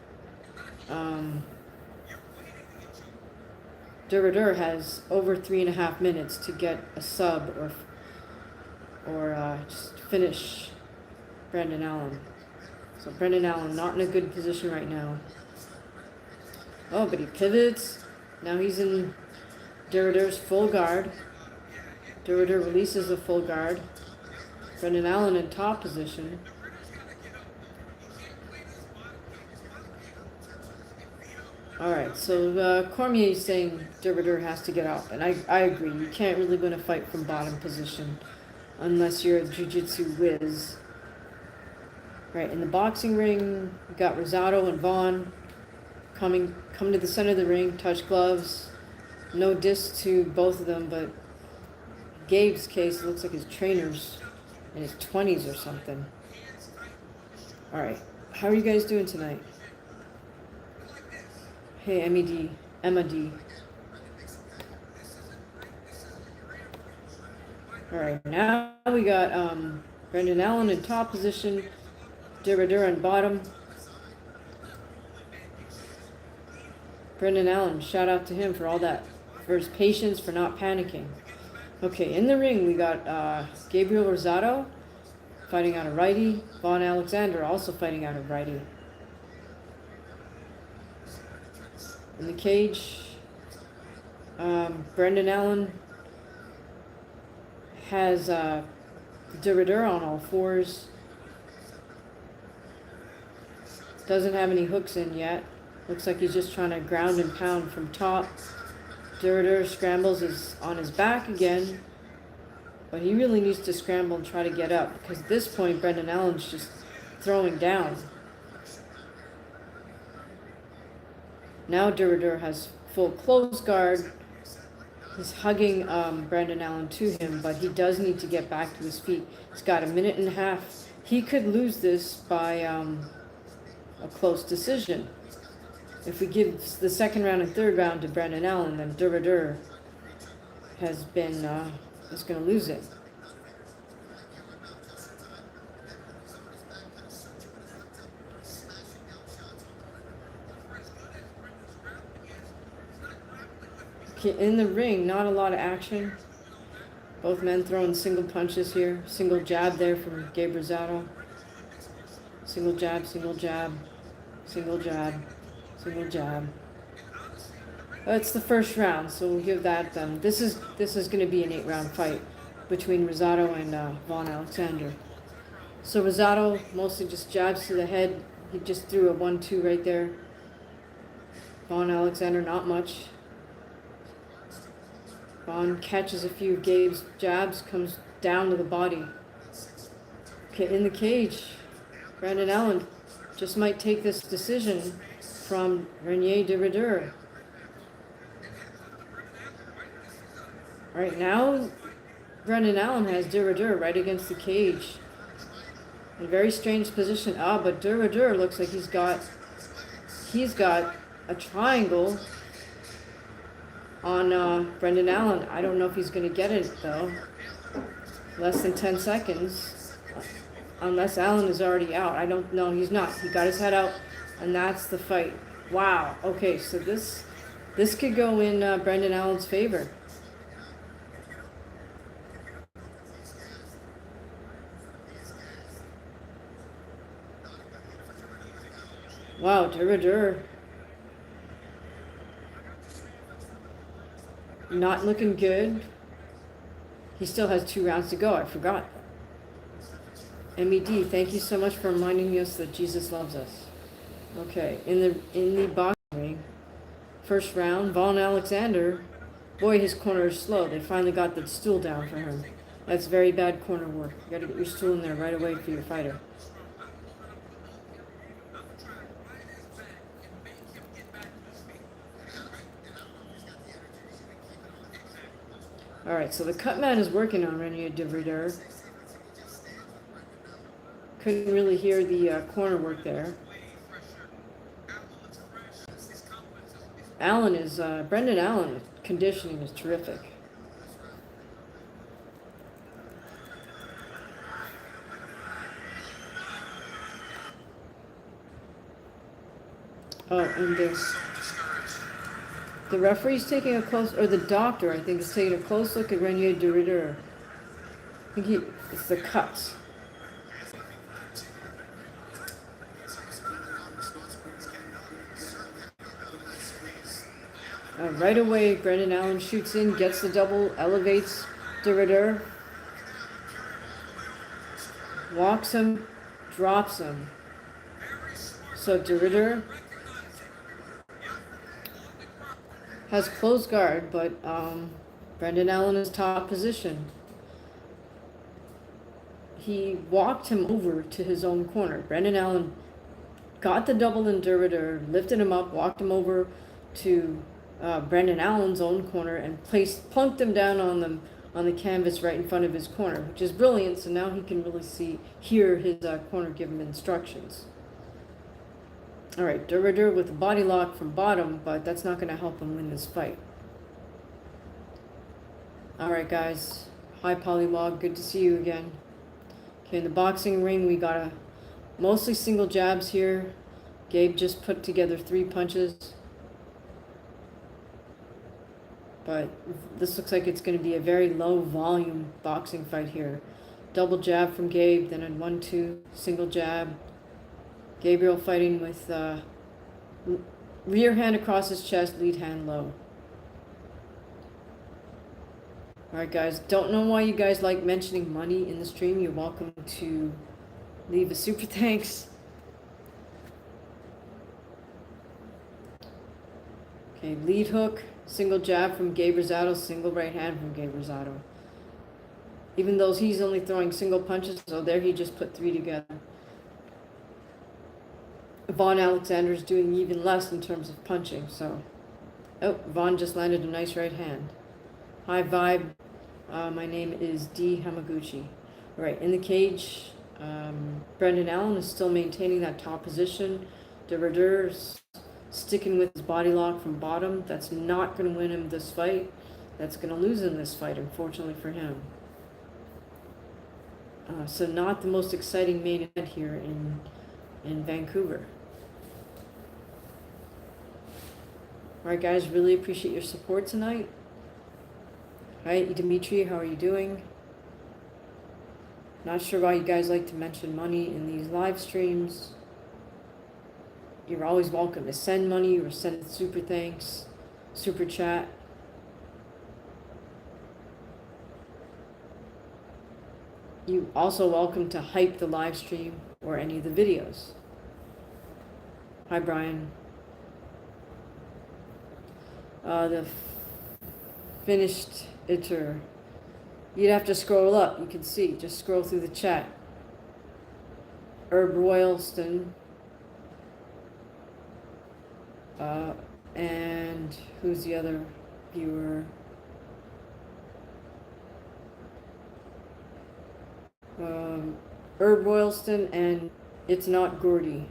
Derrider has over 3.5 minutes to get a sub or just finish Brendan Allen. So Brendan Allen not in a good position right now. Oh, but he pivots. Now he's in Derrider's full guard. Derrider releases the full guard. Brendan Allen in top position. Alright, so Cormier is saying Derrider has to get up, and I agree. You can't really win a fight from bottom position unless you're a jiu-jitsu whiz. Right, in the boxing ring, we got Rosado and Vaughn come to the center of the ring, touch gloves. No diss to both of them, but Gabe's case, it looks like his trainer's in his 20s or something. Alright, how are you guys doing tonight? Hey, Emma D. Alright, now we got Brendan Allen in top position, Derrider in bottom. Brendan Allen, shout out to him for all that, for his patience, for not panicking. Okay, in the ring we got Gabriel Rosado fighting out of righty, Vaughn Alexander also fighting out of righty. In the cage, Brendan Allen has Derrider on all fours. Doesn't have any hooks in yet. Looks like he's just trying to ground and pound from top. Derrider scrambles is on his back again, but he really needs to scramble and try to get up, because at this point Brendan Allen's just throwing down. Now Derrider has full close guard. He's hugging Brendan Allen to him, but he does need to get back to his feet. He's got 1.5 minutes. He could lose this by a close decision. If we give the second round and third round to Brendan Allen, then Derrider is going to lose it. Okay, in the ring, not a lot of action. Both men throwing single punches here. Single jab there from Gabe Rosado. Single jab, single jab, single jab, single jab. It's the first round, so we'll give that them. This is going to be an 8-round fight between Rosado and Vaughn Alexander. So Rosado mostly just jabs to the head. He just threw a 1-2 right there. Vaughn Alexander, not much. Vaughn catches a few of Gabe's jabs, comes down to the body. Okay, in the cage, Brendan Allen just might take this decision from Renier Derrider. Right now, Brendan Allen has Derrider right against the cage. In a very strange position. But Derrider looks like he's got a triangle on Brendan Allen. I don't know if he's going to get it, though. Less than 10 seconds. Unless Allen is already out. I don't know. He's not. He got his head out, and that's the fight. Wow. Okay, so this could go in Brendan Allen's favor. Wow, Dur. Not looking good. He still has 2 rounds to go. I forgot. MED, thank you so much for reminding us that Jesus loves us. Okay, in the boxing ring, first round, Vaughn Alexander. Boy, his corner is slow. They finally got the stool down for him. That's very bad corner work. You got to get your stool in there right away for your fighter. All right, so the cut man is working on Renier Divrider. Couldn't really hear the corner work there. Allen is, Brendan Allen, conditioning is terrific. Oh, and the referee's taking a close, or the doctor, I think, is taking a close look at Renier Divrider. I think it's the cuts. Right away, Brendan Allen shoots in, gets the double, elevates Divrider, walks him, drops him. So Divrider has closed guard, but Brendan Allen is top position. He walked him over to his own corner. Brendan Allen got the double in Divrider, lifted him up, walked him over to Brendan Allen's own corner and plunked him down on the canvas right in front of his corner, which is brilliant. So now he can really hear his corner give him instructions. All right, Divrider with a body lock from bottom, but that's not going to help him win this fight. All right, guys. Hi, Polylog. Good to see you again. Okay, in the boxing ring, we got mostly single jabs here. Gabe just put together 3 punches. But this looks like it's going to be a very low volume boxing fight here. Double jab from Gabe, then a 1-2 single jab. Gabriel fighting with rear hand across his chest, lead hand low. Alright guys, don't know why you guys like mentioning money in the stream. You're welcome to leave a super thanks. Okay, lead hook, single jab from Gabe Rosado, single right hand from Gabe Rosado. Even though he's only throwing single punches, so there he just put 3 together. Vaughn Alexander's doing even less in terms of punching, so. Oh, Vaughn just landed a nice right hand. Hi, Vibe. My name is D. Hamaguchi. All right, in the cage, Brendan Allen is still maintaining that top position. Divrider's sticking with his body lock from bottom. That's not going to win him this fight. That's going to lose him this fight, unfortunately for him. So not the most exciting main event here in Vancouver. All right, guys, really appreciate your support tonight. Hi, Dimitri, how are you doing? Not sure why you guys like to mention money in these live streams. You're always welcome to send money or send super thanks, super chat. You're also welcome to hype the live stream or any of the videos. Hi, Brian. The finished iter. You'd have to scroll up. You can see. Just scroll through the chat. Herb Royalston. And who's the other viewer? Herb Royalston and It's Not Gordy.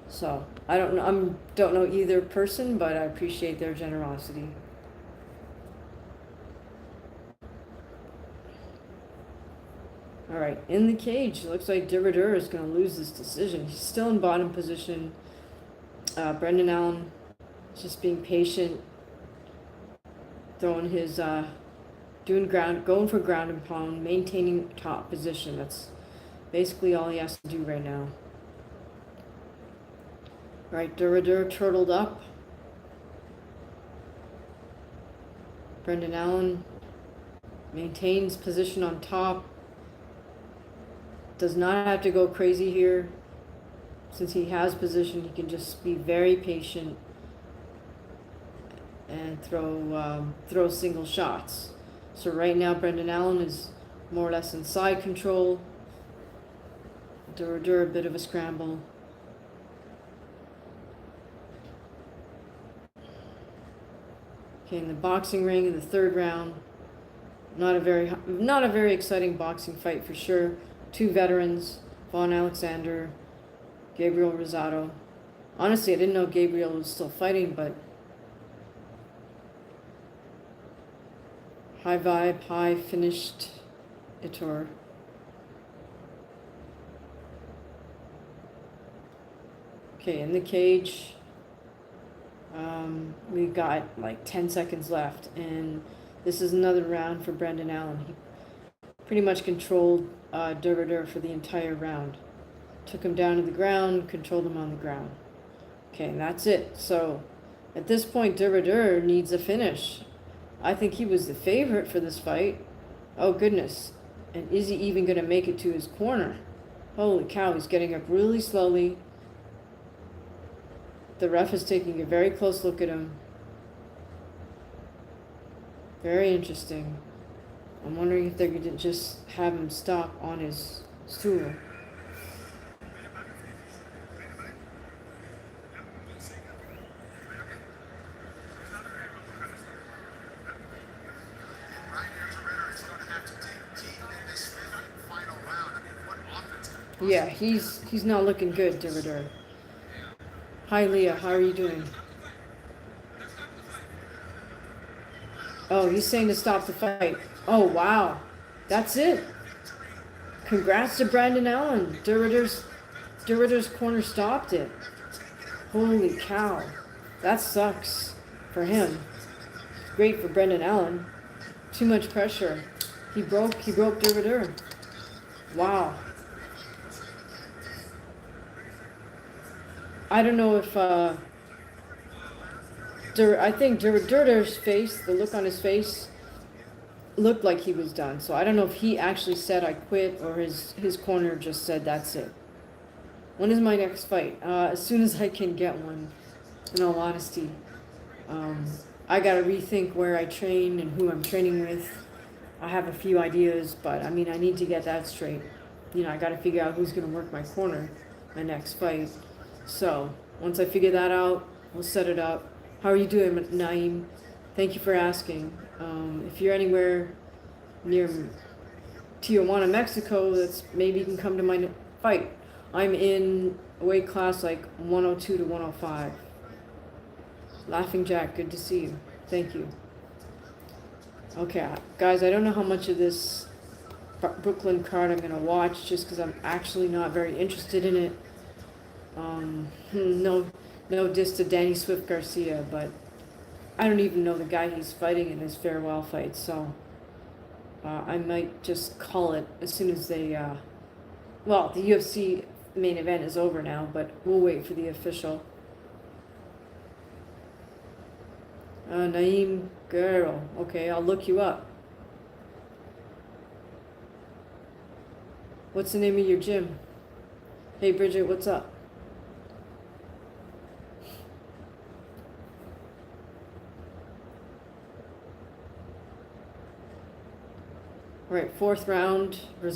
So I don't know. Don't know either person, but I appreciate their generosity. All right, in the cage. Looks like Diridur is going to lose this decision. He's still in bottom position. Brendan Allen just being patient, throwing his going for ground and pound, maintaining top position. That's basically all he has to do right now. Right, Diridur turtled up. Brendan Allen maintains position on top. Does not have to go crazy here. Since he has position, he can just be very patient and throw single shots. So right now, Brendan Allen is more or less in side control. Diridur, a bit of a scramble. Okay, in the boxing ring in the third round, not a very exciting boxing fight for sure. Two veterans, Von Alexander, Gabriel Rosado. Honestly, I didn't know Gabriel was still fighting, but high vibe, high finished Itor. Okay, in the cage, we got like 10 seconds left, and this is another round for Brendan Allen. He pretty much controlled Diridur for the entire round. Took him down to the ground, controlled him on the ground. Okay, and that's it. So at this point, Diridur needs a finish. I think he was the favorite for this fight. Oh goodness. And is he even going to make it to his corner? Holy cow, he's getting up really slowly. The ref is taking a very close look at him. Very interesting. I'm wondering if they're going to just have him stop on his stool. Yeah, he's not looking good, Diridur. Hi, Leah. How are you doing? Oh, he's saying to stop the fight. Oh, wow. That's it. Congrats to Brendan Allen. Diridur's corner stopped it. Holy cow. That sucks for him. Great for Brendan Allen. Too much pressure. He broke Diridur. Wow. I don't know if I think Diridur's face, the look on his face, looked like he was done. So I don't know if he actually said I quit or his corner just said that's it. When is my next fight? As soon as I can get one, in all honesty. I gotta rethink where I train and who I'm training with. I have a few ideas, but I mean, I need to get that straight. You know, I gotta figure out who's gonna work my corner my next fight. So once I figure that out, we'll set it up. How are you doing, Naeem? Thank you for asking. If you're anywhere near Tijuana, Mexico, maybe you can come to my fight. I'm in a weight class like 102 to 105. Laughing Jack, good to see you. Thank you. Okay, guys, I don't know how much of this Brooklyn card I'm going to watch just because I'm actually not very interested in it. No diss to Danny Swift Garcia, but I don't even know the guy he's fighting in his farewell fight, so I might just call it as soon as they, well, the UFC main event is over now, but we'll wait for the official. Naeem Guerrero. Okay, I'll look you up. What's the name of your gym? Hey, Bridget, what's up? All right, fourth round, Gabe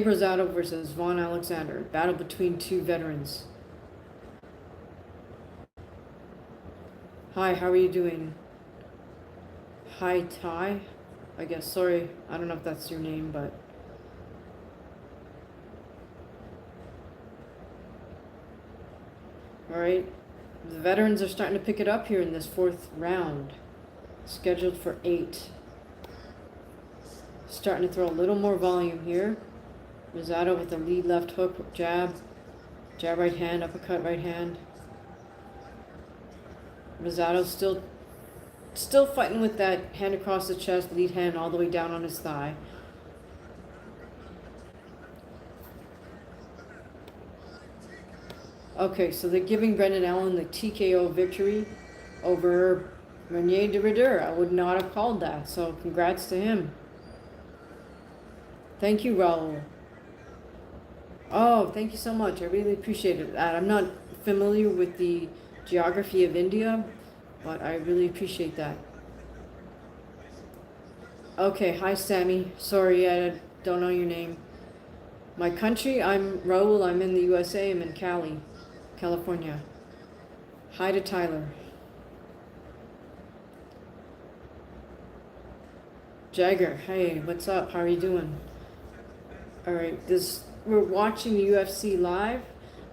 Rosado versus Von Alexander. Battle between two veterans. Hi, how are you doing? Hi, Ty, I guess. Sorry, I don't know if that's your name, but All right. The veterans are starting to pick it up here in this 4th round. Scheduled for 8. Starting to throw a little more volume here. Rosado with the lead left hook, jab. Jab right hand, uppercut right hand. Rosado still fighting with that hand across the chest, lead hand all the way down on his thigh. Okay, so they're giving Brendan Allen the TKO victory over Renier de Ridder. I would not have called that, so congrats to him. Thank you, Raul. Oh, thank you so much. I really appreciated that. I'm not familiar with the geography of India, but I really appreciate that. Okay, hi Sammy. Sorry, I don't know your name. My country, I'm Raul. I'm in the USA. I'm in Cali, California. Hi to Tyler. Jagger, hey, what's up? How are you doing? All right, we're watching the UFC live.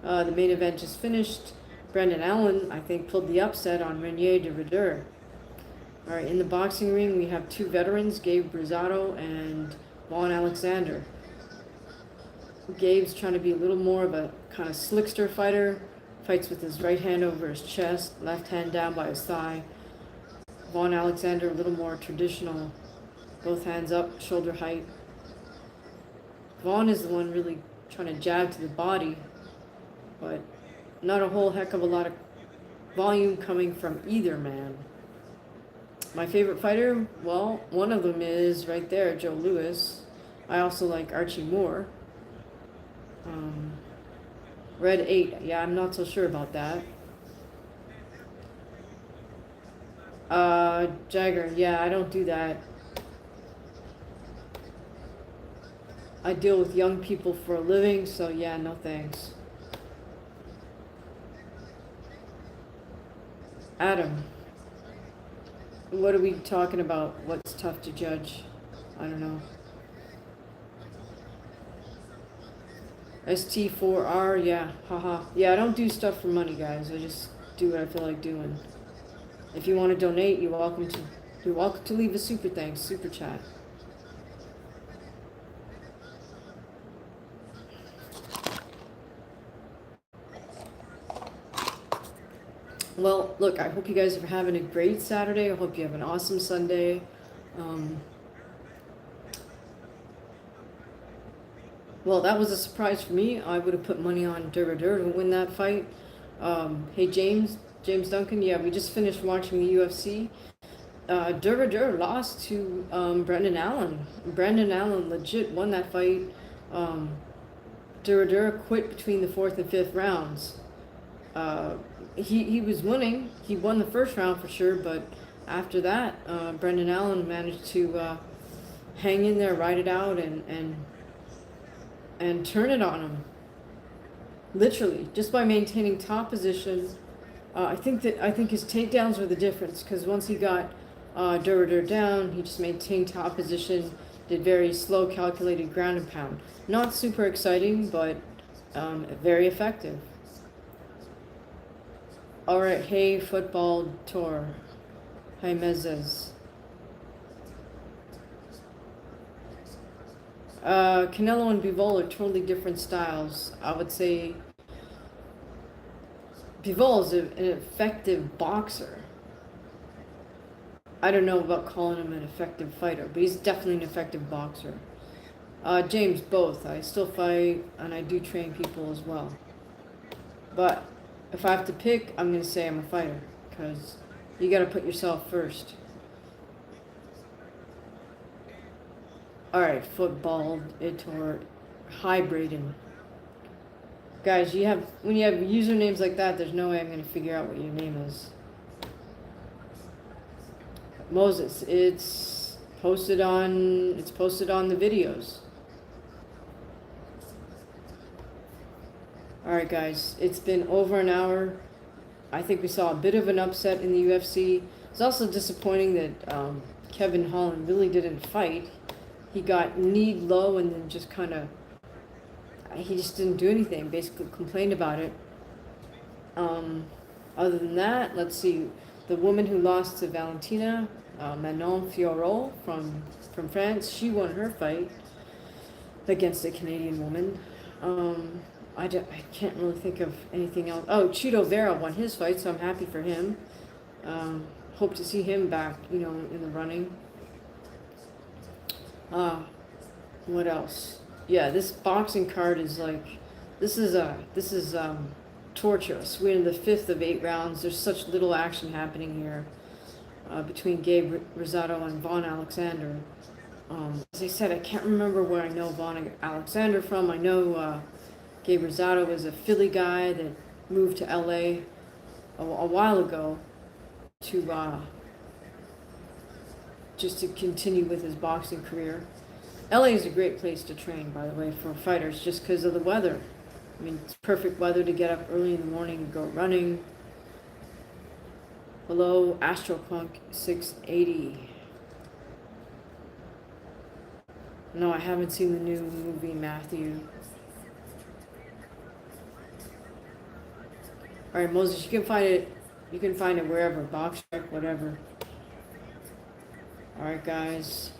The main event just finished. Brendan Allen, I think, pulled the upset on Renier de Ridder. All right, in the boxing ring, we have 2 veterans, Gabe Rosado and Vaughn Alexander. Gabe's trying to be a little more of a kind of slickster fighter. Fights with his right hand over his chest, left hand down by his thigh. Vaughn Alexander, a little more traditional. Both hands up, shoulder height. Vaughn is the one really trying to jab to the body, but not a whole heck of a lot of volume coming from either man. My favorite fighter, well, one of them is right there, Joe Louis. I also like Archie Moore. Red 8, yeah, I'm not so sure about that. Jagger, yeah, I don't do that. I deal with young people for a living, so yeah, no thanks. Adam, what are we talking about? What's tough to judge? I don't know. ST4R, yeah, haha. Yeah, I don't do stuff for money, guys. I just do what I feel like doing. If you want to donate, you're welcome to leave a super thanks, super chat. Well, look, I hope you guys are having a great Saturday. I hope you have an awesome Sunday. Well, that was a surprise for me. I would have put money on de Ridder to win that fight. Hey, James Duncan, yeah, we just finished watching the UFC. De Ridder lost to Brendan Allen. Brendan Allen legit won that fight. De Ridder quit between the 4th and 5th rounds. He was winning. He won the 1st round for sure, but after that, Brendan Allen managed to hang in there, ride it out, and turn it on him. Literally, just by maintaining top position. I think his takedowns were the difference, because once he got de Ridder down, he just maintained top position, did very slow, calculated ground and pound. Not super exciting, but very effective. All right, hey, football tour. Hi, Mezes. Canelo and Bivol are totally different styles. I would say Bivol is an effective boxer. I don't know about calling him an effective fighter, but he's definitely an effective boxer. James, both. I still fight, and I do train people as well. But if I have to pick, I'm going to say I'm a fighter, because you got to put yourself first. Alright, football, or hybriding. Guys, when you have usernames like that, there's no way I'm going to figure out what your name is. Moses, it's posted on the videos. Alright guys, it's been over an hour. I think we saw a bit of an upset in the UFC. It's also disappointing that Kevin Holland really didn't fight. He got kneed low and then just kind of, he just didn't do anything, basically complained about it. Other than that, let's see. The woman who lost to Valentina, Manon Fiorot from France, she won her fight against a Canadian woman. I can't really think of anything else. Oh, Chito Vera won his fight, so I'm happy for him. Hope to see him back, in the running. What else? Yeah, this boxing card is like, this is torturous. We're in the 5th of 8 rounds. There's such little action happening here between Gabe Rosado and Vaughn Alexander. As I said, I can't remember where I know Vaughn Alexander from. I know Gabe Rosado was a Philly guy that moved to LA a while ago to just to continue with his boxing career. LA is a great place to train, by the way, for fighters, just because of the weather. I mean, it's perfect weather to get up early in the morning and go running. Hello, Astropunk 680. No, I haven't seen the new movie, Matthew. All right, Moses, you can find it. You can find it wherever, Box Trek, whatever. All right, guys.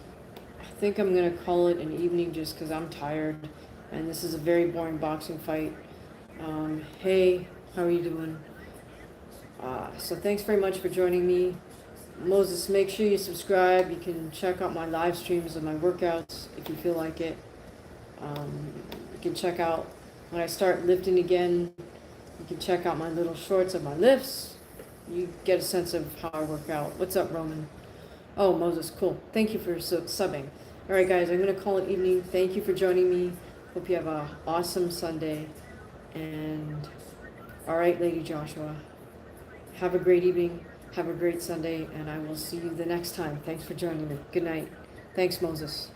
I think I'm gonna call it an evening just because I'm tired, and this is a very boring boxing fight. Hey, how are you doing? So thanks very much for joining me. Moses, make sure you subscribe. You can check out my live streams of my workouts if you feel like it. You can check out when I start lifting again. You can check out my little shorts of my lifts. You get a sense of how I work out. What's up, Roman? Oh, Moses, cool. Thank you for subbing. All right, guys, I'm going to call it evening. Thank you for joining me. Hope you have an awesome Sunday. And all right, Lady Joshua, have a great evening. Have a great Sunday, and I will see you the next time. Thanks for joining me. Good night. Thanks, Moses.